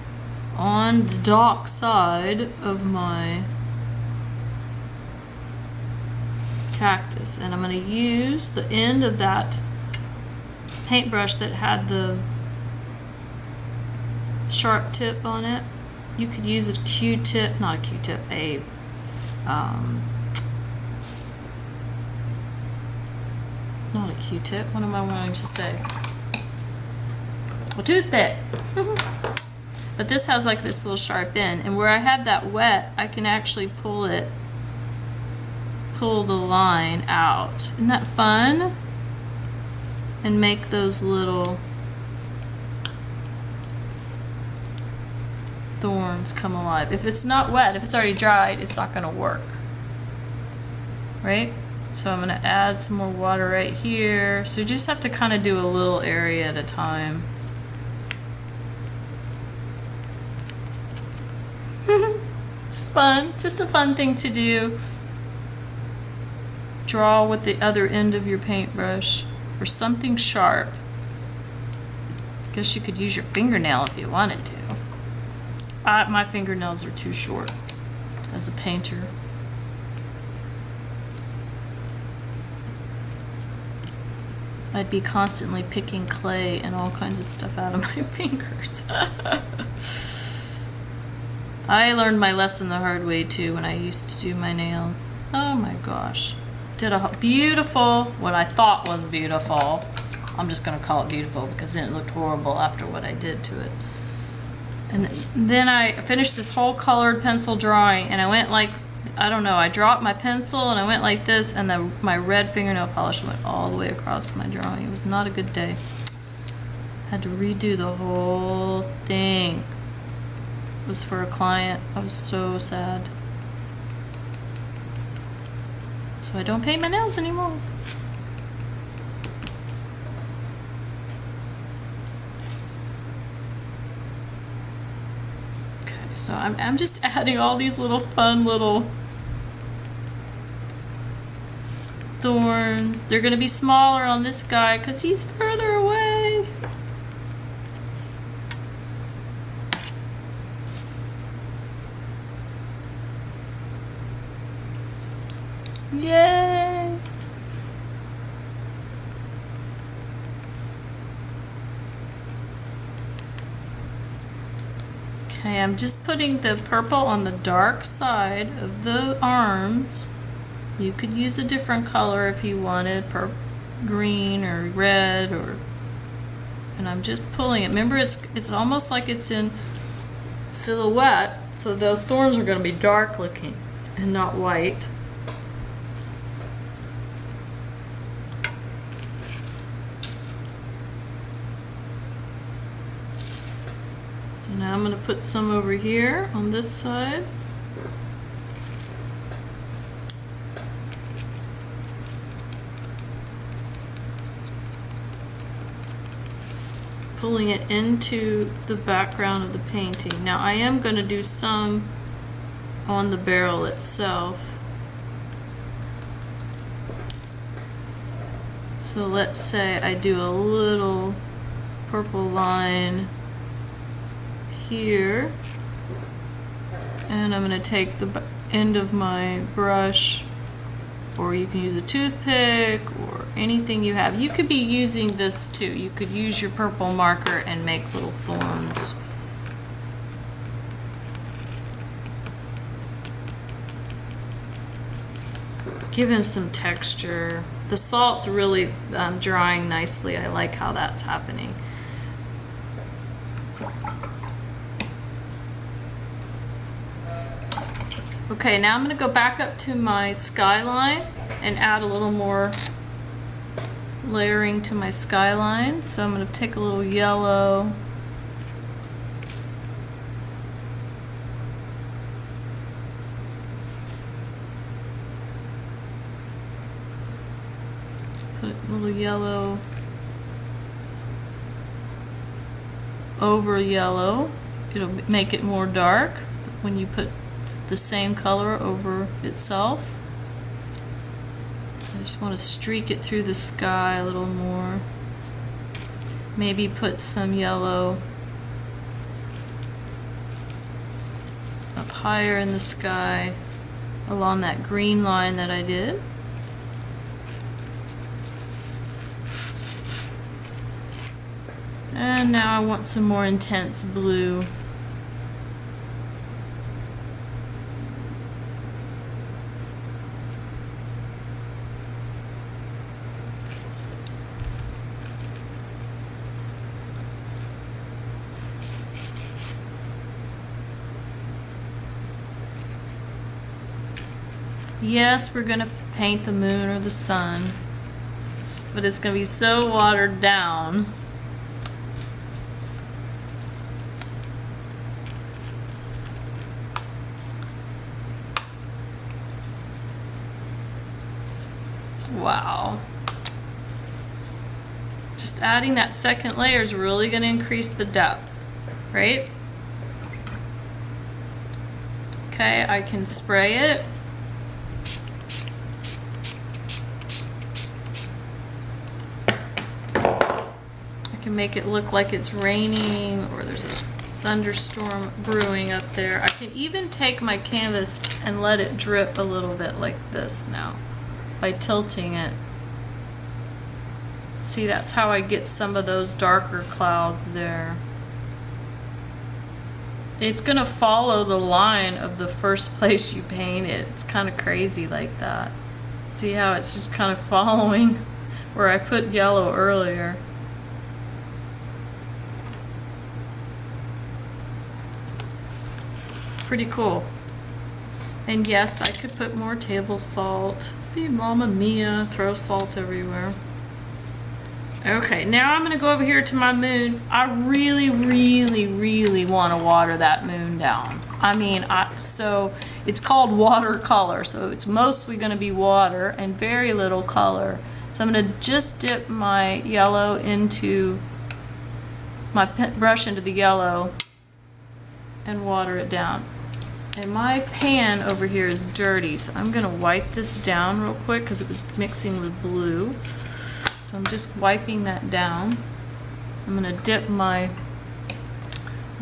on the dark side of my cactus. And I'm going to use the end of that paintbrush that had the sharp tip on it. You could use a Q-tip, not a Q-tip, not a Q-tip, what am I wanting to say? A toothpick. But this has like this little sharp end, and where I have that wet, I can actually pull the line out. Isn't that fun? And make those little thorns come alive. If it's not wet, if it's already dried, it's not gonna work. Right? So I'm gonna add some more water right here. So you just have to kind of do a little area at a time. Just fun, just a fun thing to do. Draw with the other end of your paintbrush or something sharp. Guess you could use your fingernail if you wanted to. My fingernails are too short as a painter. I'd be constantly picking clay and all kinds of stuff out of my fingers. I learned my lesson the hard way too when I used to do my nails. Oh my gosh. Did a beautiful, what I thought was beautiful. I'm just gonna call it beautiful because then it looked horrible after what I did to it. And then I finished this whole colored pencil drawing and I went like, I don't know, I dropped my pencil and I went like this and my red fingernail polish went all the way across my drawing. It was not a good day. Had to redo the whole thing. It was for a client. I was so sad. So I don't paint my nails anymore. Okay, so I'm just adding all these little fun little thorns. They're gonna be smaller on this guy because he's further away. Yay! Okay, I'm just putting the purple on the dark side of the arms. You could use a different color if you wanted, green or red, and I'm just pulling it. Remember, it's almost like it's in silhouette, so those thorns are going to be dark looking and not white. So now I'm going to put some over here on this side. Pulling it into the background of the painting. Now I am going to do some on the barrel itself. So let's say I do a little purple line here, and I'm going to take the end of my brush, or you can use a toothpick or anything you have. You could be using this too. You could use your purple marker and make little thorns. Give him some texture. The salt's really drying nicely. I like how that's happening. Okay, now I'm going to go back up to my skyline and add a little more layering to my skyline. So I'm going to take a little yellow. Put a little yellow over yellow. It'll make it more dark when you put the same color over itself. I just want to streak it through the sky a little more. Maybe put some yellow up higher in the sky along that green line that I did. And now I want some more intense blue. Yes, we're gonna paint the moon or the sun, but it's gonna be so watered down. Wow. Just adding that second layer is really going to increase the depth, right? Okay, I can spray it. I can make it look like it's raining or there's a thunderstorm brewing up there. I can even take my canvas and let it drip a little bit like this now by tilting it. See, that's how I get some of those darker clouds there. It's gonna follow the line of the first place you paint it. It's kind of crazy like that. See how it's just kind of following where I put yellow earlier. Pretty cool. And yes, I could put more table salt. Be Mamma Mia, throw salt everywhere. Okay, now I'm gonna go over here to my moon. I really, really, really want to water that moon down. I mean, so it's called watercolor, so it's mostly gonna be water and very little color. So I'm gonna just dip my yellow into, my brush into the yellow and water it down. And my pan over here is dirty, so I'm gonna wipe this down real quick because it was mixing with blue. So I'm just wiping that down. I'm gonna dip my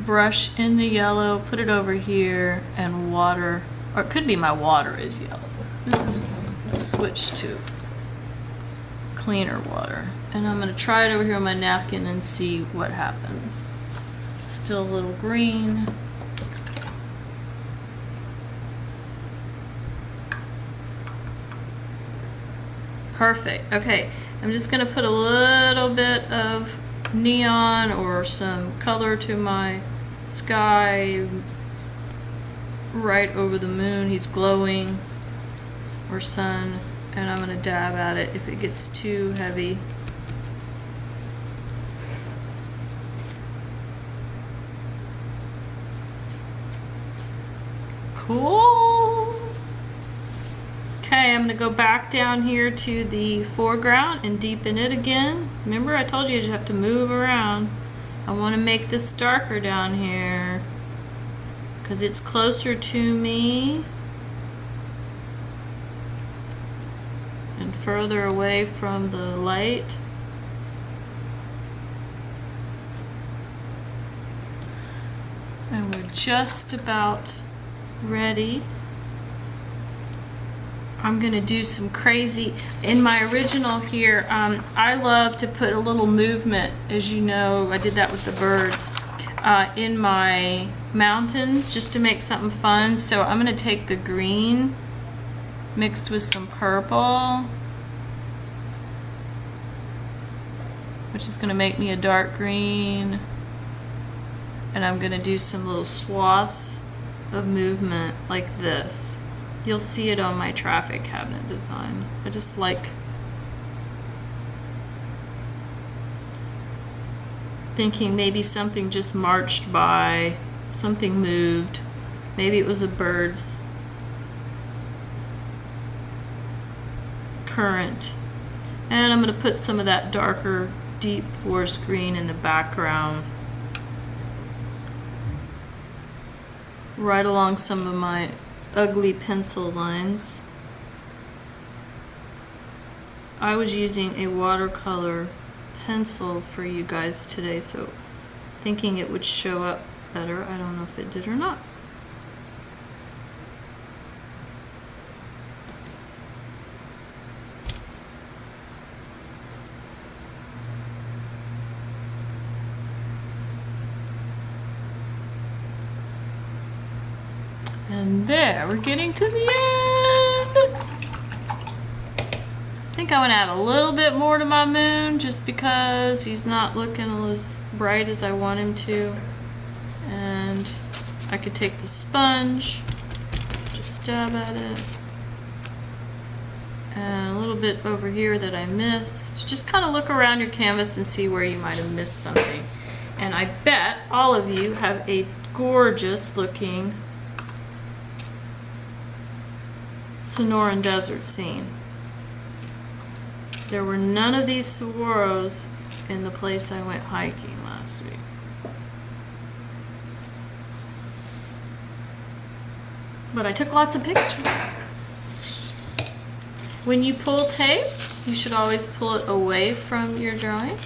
brush in the yellow, put it over here, and water, or it could be my water is yellow. This is, I'm gonna switch to cleaner water. And I'm gonna try it over here on my napkin and see what happens. Still a little green. Perfect. Okay, I'm just gonna put a little bit of neon or some color to my sky right over the moon. He's glowing, or sun, and I'm gonna dab at it if it gets too heavy. Cool. Okay, I'm gonna go back down here to the foreground and deepen it again. Remember, I told you you'd have to move around. I want to make this darker down here because it's closer to me and further away from the light. And we're just about ready. I'm gonna do some crazy, in my original here, I love to put a little movement, as you know, I did that with the birds, in my mountains, just to make something fun. So I'm gonna take the green mixed with some purple, which is gonna make me a dark green. And I'm gonna do some little swaths of movement like this. You'll see it on my traffic cabinet design. I just like thinking maybe something just marched by, something moved. Maybe it was a bird's current. And I'm gonna put some of that darker, deep forest green in the background, right along some of my ugly pencil lines. I was using a watercolor pencil for you guys today, so thinking it would show up better. I don't know if it did or not. And there, we're getting to the end. I think I want to add a little bit more to my moon just because he's not looking as bright as I want him to. And I could take the sponge, just dab at it. And a little bit over here that I missed. Just kind of look around your canvas and see where you might have missed something. And I bet all of you have a gorgeous looking Sonora Desert scene. There were none of these saguaros in the place I went hiking last week. But I took lots of pictures. When you pull tape, you should always pull it away from your drawing.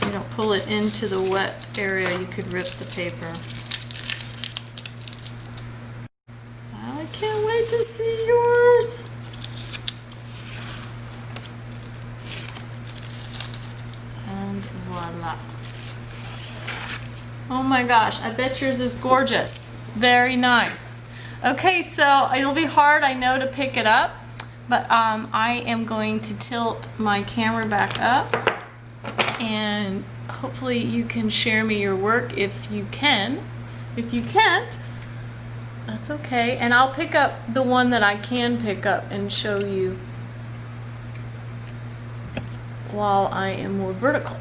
You don't pull it into the wet area, you could rip the paper. I can't wait to see yours. And voila. Oh my gosh, I bet yours is gorgeous. Very nice. Okay, so it'll be hard, I know, to pick it up, but I am going to tilt my camera back up and hopefully you can share me your work if you can. If you can't, that's okay. And I'll pick up the one that I can pick up and show you while I am more vertical.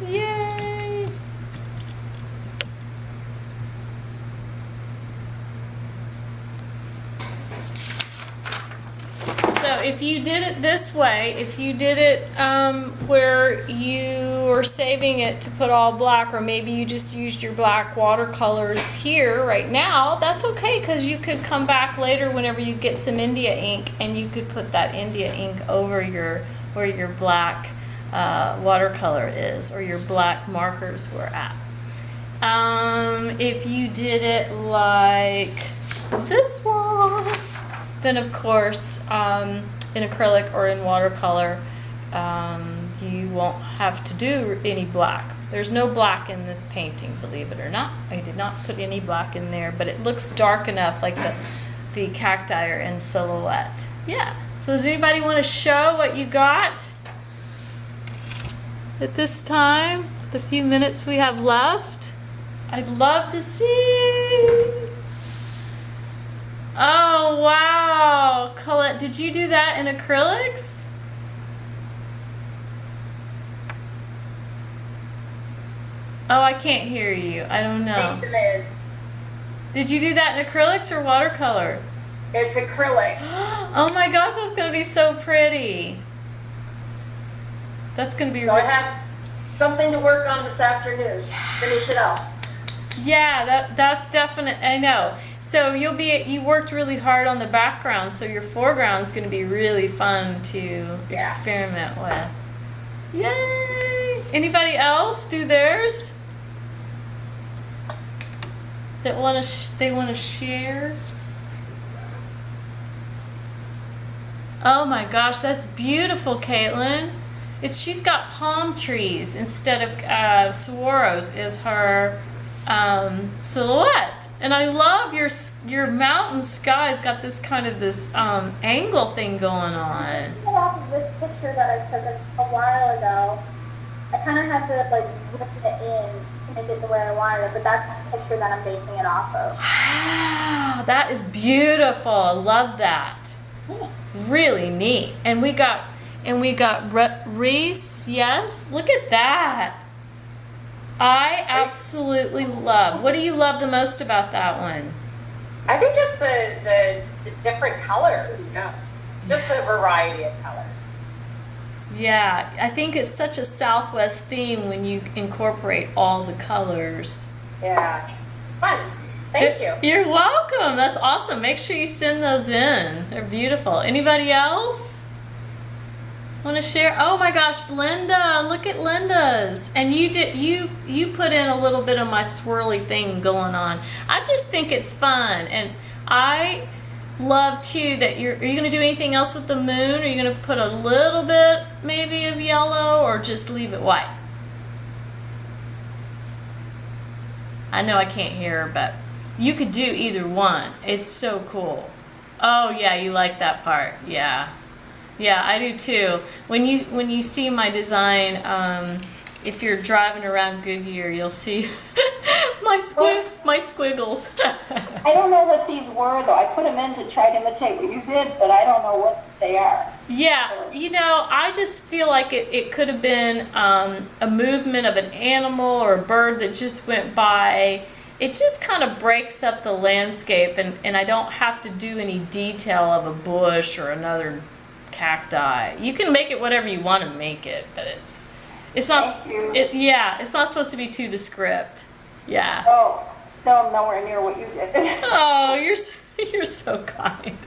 Yay! So if you did it this way, if you did it where you were saving it to put all black, or maybe you just used your black watercolors here right now, that's okay, because you could come back later whenever you get some India ink and you could put that India ink over where your black watercolor is, or your black markers were at. If you did it like this one, then of course in acrylic or in watercolor you won't have to do any black. There's no black in this painting, believe it or not. I did not put any black in there, but it looks dark enough, like the cacti are in silhouette. Yeah, so does anybody want to show what you got at this time, the few minutes we have left? I'd love to see. Oh, wow. Colette, did you do that in acrylics? Oh, I can't hear you. I don't know. Did you do that in acrylics or watercolor? It's acrylic. Oh my gosh, that's going to be so pretty. That's going to be So I have something to work on this afternoon. Finish it up. Yeah, that's definite. I know. So you worked really hard on the background, so your foreground is going to be really fun to experiment with. Yay! Anybody else do theirs? That they want to share? Oh my gosh, that's beautiful, Caitlin. She's got palm trees instead of saguaros is her silhouette, and I love your mountain sky's got this kind of this angle thing going on. Off of this picture that I took a while ago, I kind of had to like zoom it in to make it the way I wanted it, but that's the picture that I'm basing it off of. Wow, that is beautiful. I love that. Really neat. And we got Reese. Yes, look at that. I absolutely love. What do you love the most about that one? I think just the different colors. Yeah. Just the variety of colors. Yeah, I think it's such a Southwest theme when you incorporate all the colors. Yeah. Fun. Thank you. You're welcome. That's awesome. Make sure you send those in. They're beautiful. Anybody else want to share? Oh my gosh, Linda, look at Linda's. And you put in a little bit of my swirly thing going on. I just think it's fun, and I love too that are you going to do anything else with the moon? Are you going to put a little bit maybe of yellow or just leave it white? I know I can't hear her, but you could do either one. It's so cool. Oh yeah, you like that part. Yeah. Yeah, I do too. When you see my design, if you're driving around Goodyear, you'll see my squiggles. I don't know what these were though. I put them in to try to imitate what you did, but I don't know what they are. Yeah, you know, I just feel like it could have been a movement of an animal or a bird that just went by. It just kind of breaks up the landscape, and I don't have to do any detail of a bush or another cacti. You can make it whatever you want to make it, but it's not. It's not supposed to be too descript. Yeah. Oh, still nowhere near what you did. Oh, you're so kind.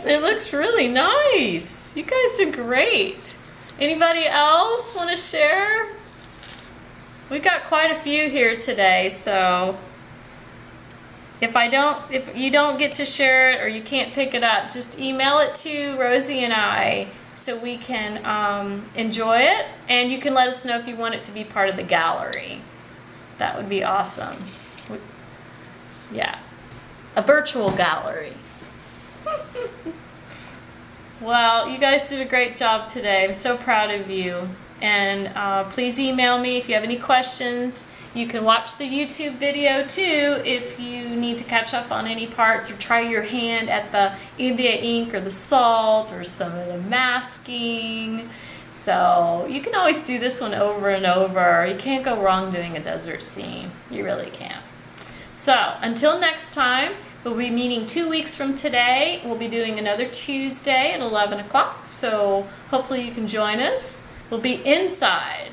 It looks really nice. You guys did great. Anybody else want to share? We got quite a few here today, so if you don't get to share it or you can't pick it up, just email it to Rosie and I so we can enjoy it, and you can let us know if you want it to be part of the gallery. That would be awesome. Yeah, a virtual gallery. Well, you guys did a great job today. I'm so proud of you. And please email me if you have any questions. You can watch the YouTube video too if you need to catch up on any parts or try your hand at the India ink or the salt or some of the masking. So you can always do this one over and over. You can't go wrong doing a desert scene. You really can't. So until next time, we'll be meeting 2 weeks from today. We'll be doing another Tuesday at 11 o'clock. So hopefully you can join us. We'll be inside.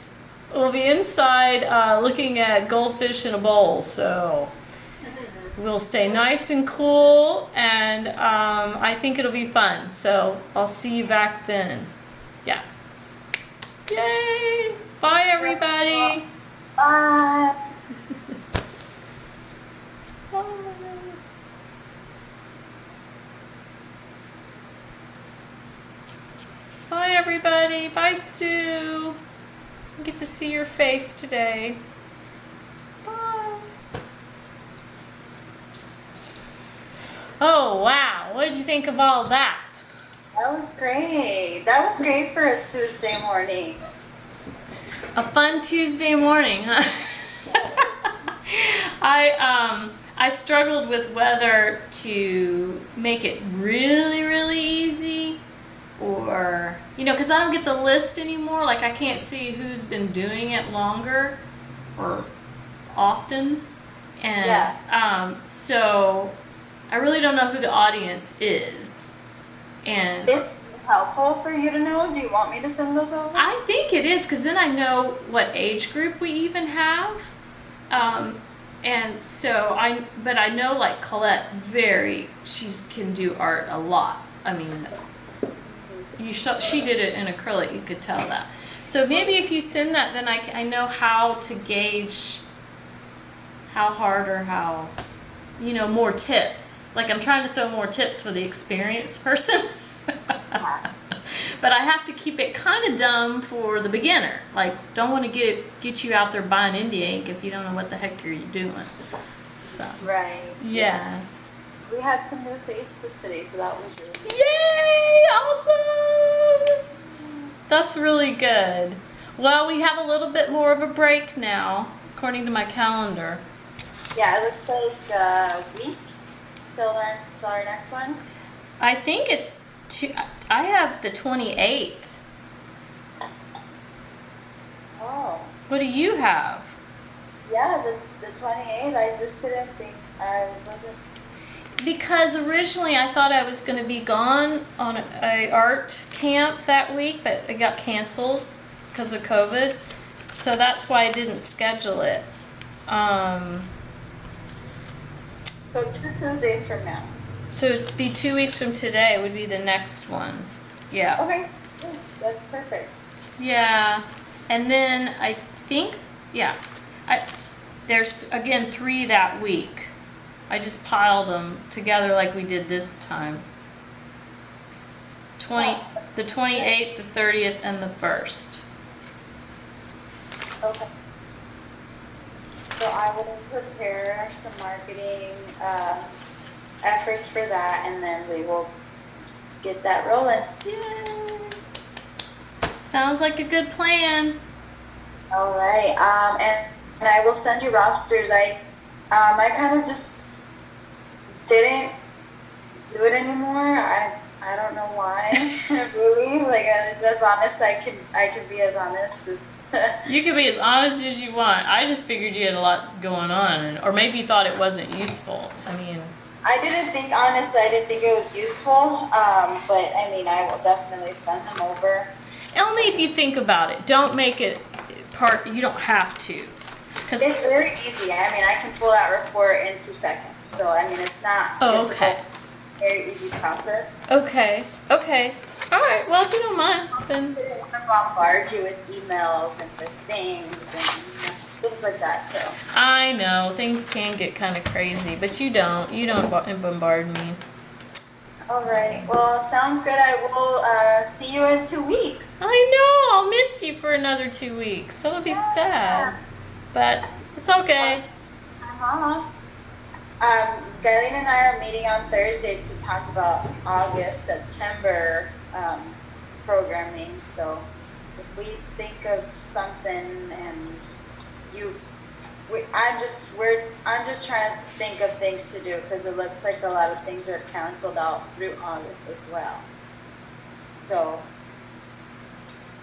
Looking at goldfish in a bowl. So we'll stay nice and cool, and I think it'll be fun. So I'll see you back then. Yeah. Yay! Bye, everybody. Bye. Bye, everybody. Bye, Sue. I get to see your face today. Bye. Oh, wow. What did you think of all that? That was great. That was great for a Tuesday morning. A fun Tuesday morning, huh? I struggled with whether to make it really, really easy or, because I don't get the list anymore. Like, I can't see who's been doing it longer or often. And so I really don't know who the audience is. And It's helpful for you to know. Do you want me to send those over? I think it is, because then I know what age group we even have. And so but I know like Colette's she can do art a lot. I mean, she did it in acrylic, you could tell that. So maybe if you send that, then I know how to gauge how hard or how, more tips. Like I'm trying to throw more tips for the experienced person. But I have to keep it kind of dumb for the beginner. Like, don't want to get you out there buying India ink if you don't know what the heck you're doing. So. Right. Yeah. We had some new faces today, so that was really good. Yay! Awesome! That's really good. Well, we have a little bit more of a break now, according to my calendar. Yeah, it looks like a week till our next one. I think it's I have the 28th. Oh. What do you have? Yeah, the 28th. I just didn't think I wasn't. Because originally I thought I was going to be gone on a art camp that week, but it got canceled because of COVID. So that's why I didn't schedule it. So 2 Tuesdays from now. So it'd be 2 weeks from today would be the next one. Yeah. Okay. Yes, that's perfect. Yeah. And then I think, there's again 3 that week. I just piled them together like we did this time. The 28th, the 30th, and the 1st. Okay. So I will prepare some marketing efforts for that, and then we will get that rolling. Yay! Sounds like a good plan. All right. And I will send you rosters. I kind of just didn't do it anymore. I don't know why. Really, like as honest I can be as honest as. You can be as honest as you want. I just figured you had a lot going on, or maybe you thought it wasn't useful. I mean, I didn't think it was useful. But I mean, I will definitely send them over. only if you think about it. Don't make it part. You don't have to. Cause It's very easy. I mean, I can pull that report in 2 seconds. So I mean, it's not. Oh, difficult. okay. Very easy process. Okay. All right. Well, if you don't mind, then. I don't want to bombard you with emails and with things and things like that. So. I know things can get kind of crazy, but you don't. You don't bombard me. All right. Well, sounds good. I will see you in 2 weeks. I know. I'll miss you for another 2 weeks. It'll be sad, but it's okay. Uh-huh. Guyleen and I are meeting on Thursday to talk about August, September programming. So if we think of something and I'm just trying to think of things to do because it looks like a lot of things are canceled out through August as well. So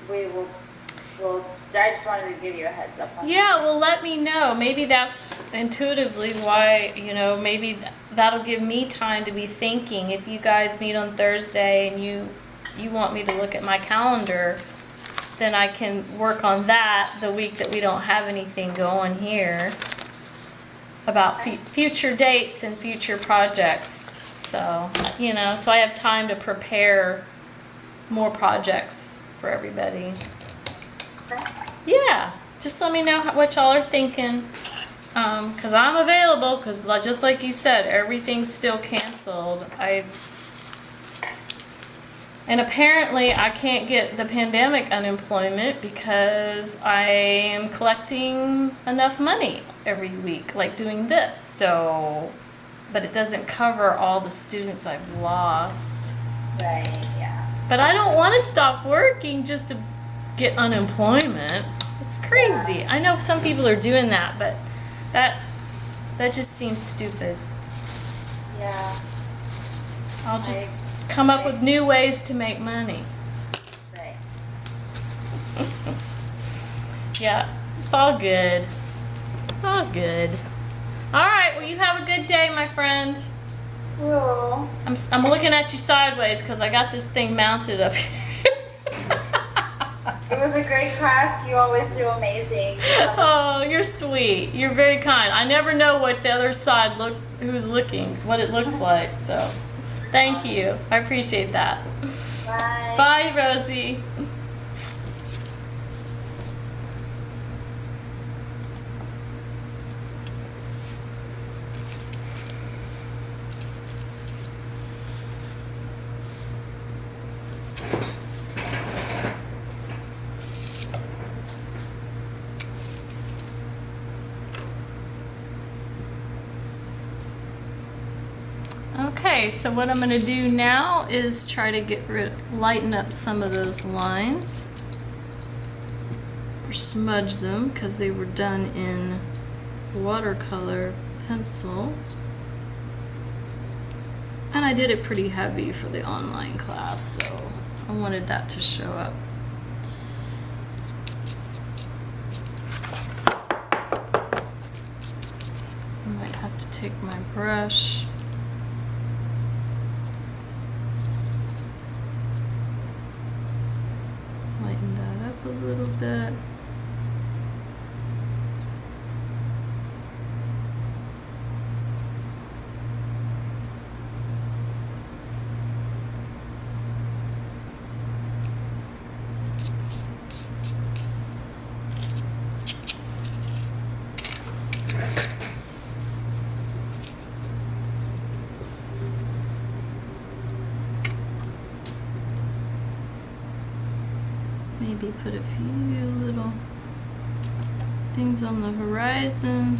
I just wanted to give you a heads up on that. Yeah, well, let me know. Maybe that's intuitively why, maybe that'll give me time to be thinking. If you guys meet on Thursday and you want me to look at my calendar, then I can work on that the week that we don't have anything going here about future dates and future projects. So, so I have time to prepare more projects for everybody. Yeah, just let me know what y'all are thinking, because I'm available, because just like you said, everything's still canceled. And apparently I can't get the pandemic unemployment because I am collecting enough money every week, like doing this. So, but it doesn't cover all the students I've lost. Right, yeah. But I don't want to stop working just to get unemployment. It's crazy. Yeah. I know some people are doing that, but that just seems stupid. Yeah. I'll just come up with new ways to make money. Right. Yeah, it's all good. All good. All right, well, you have a good day, my friend. Cool. I'm looking at you sideways because I got this thing mounted up here. It was a great class. You always do amazing. Oh, you're sweet. You're very kind. I never know what the other side who's looking, what it looks like. So, thank you. I appreciate that. Bye. Bye, Rosie. Okay, so what I'm going to do now is try to lighten up some of those lines, or smudge them because they were done in watercolor pencil, and I did it pretty heavy for the online class, so I wanted that to show up. I might have to take my brush. Lighten that up a little bit. Maybe put a few little things on the horizon.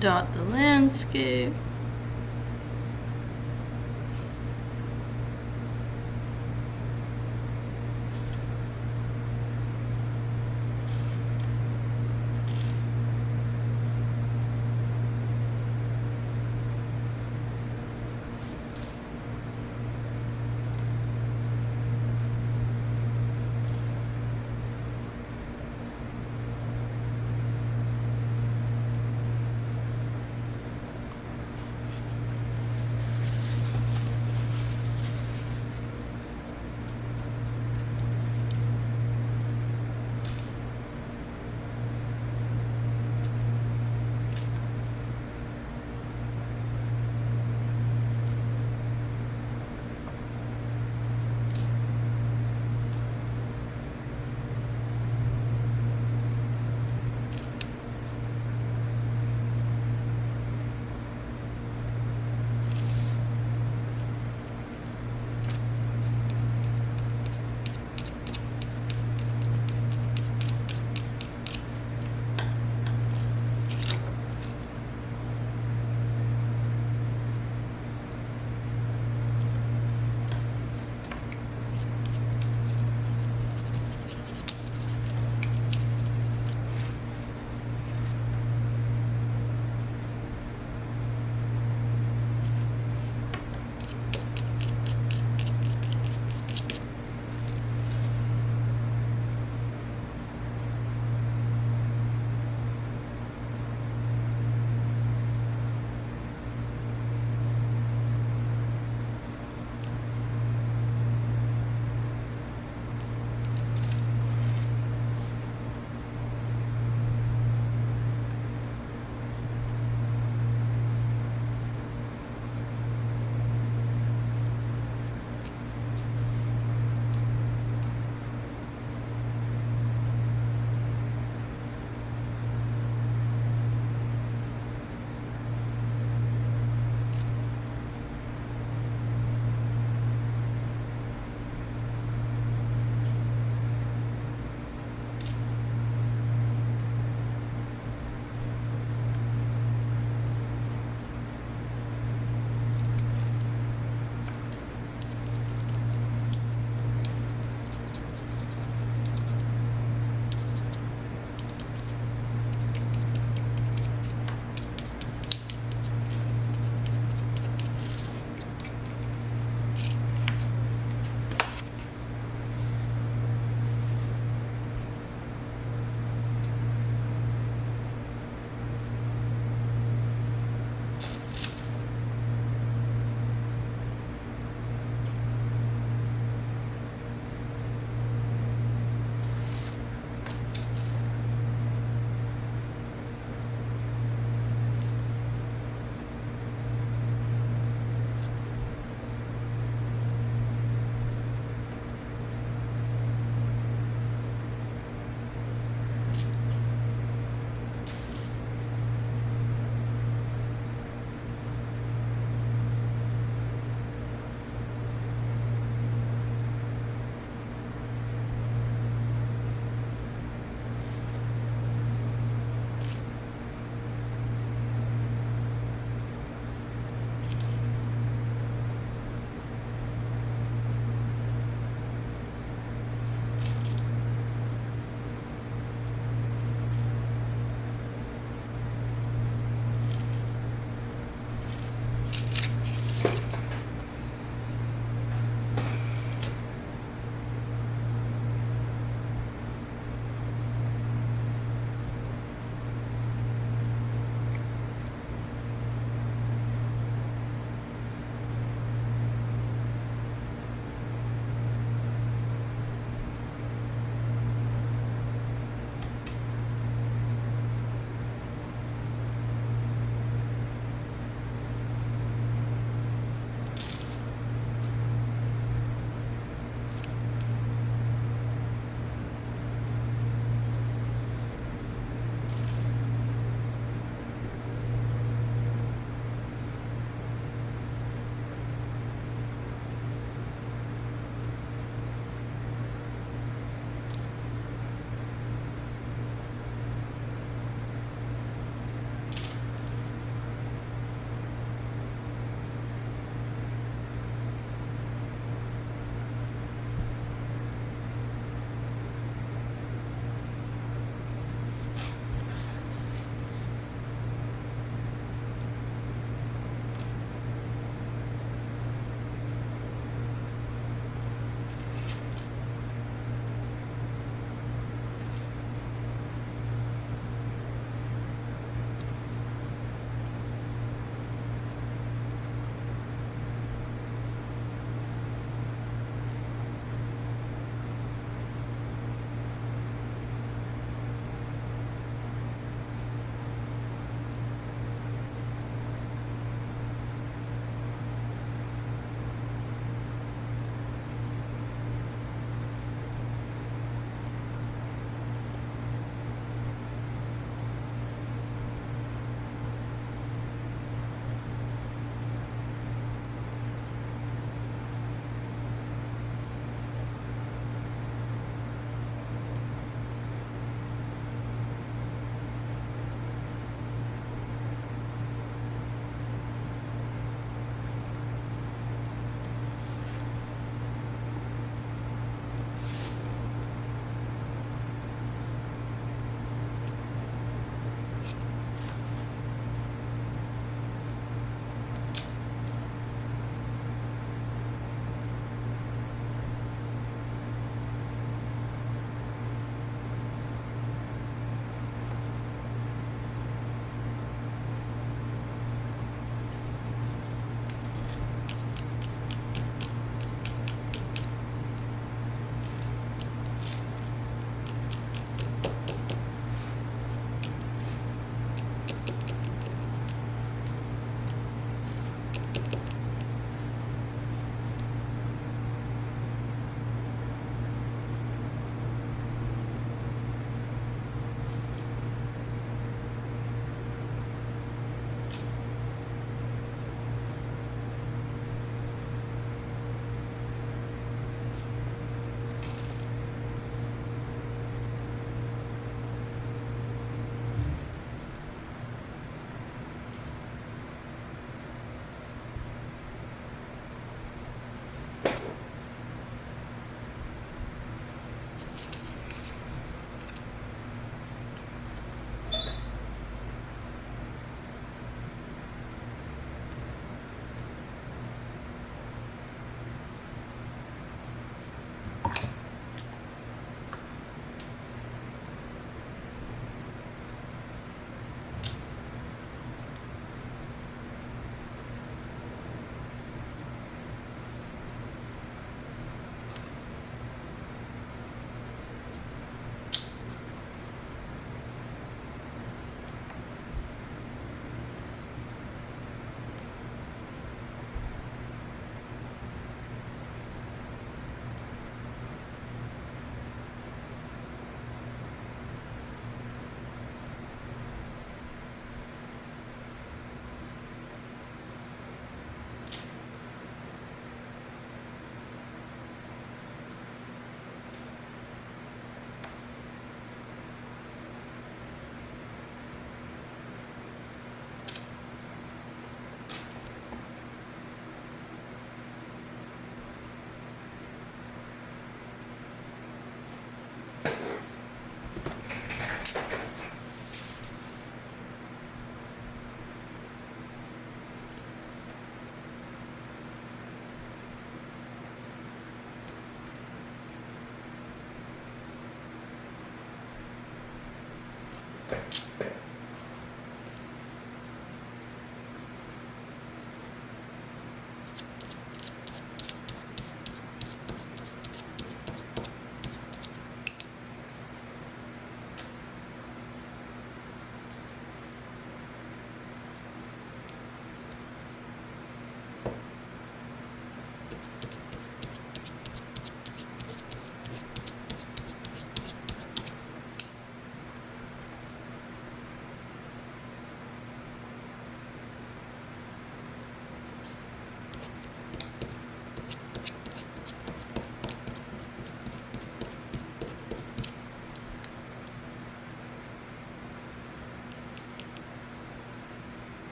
Dot the landscape.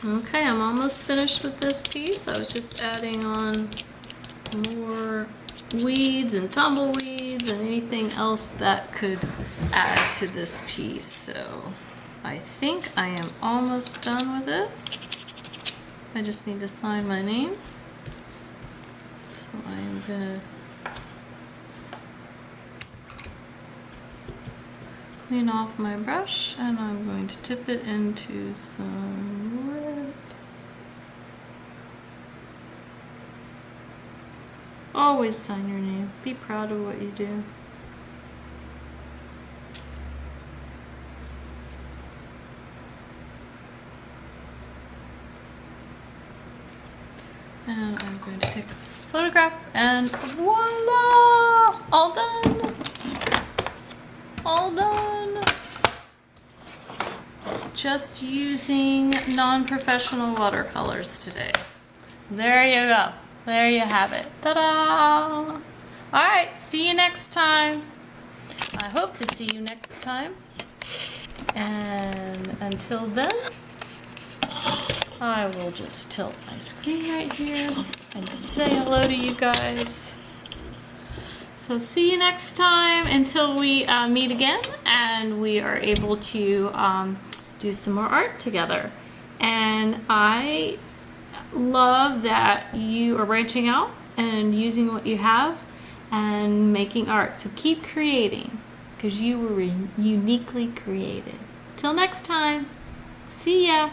Okay, I'm almost finished with this piece. I was just adding on more weeds and tumbleweeds and anything else that could add to this piece. So I think I am almost done with it. I just need to sign my name. So I am gonna clean off my brush and I'm going to dip it into some red. Always sign your name. Be proud of what you do. And I'm going to take a photograph and voila! All done! All done! Just using non-professional watercolors today. There you go. There you have it. Ta-da! Alright, see you next time. I hope to see you next time. And until then, I will just tilt my screen right here and say hello to you guys. So see you next time until we meet again and we are able to do some more art together. And I love that you are branching out and using what you have and making art. So keep creating, because you were uniquely created. Till next time, see ya.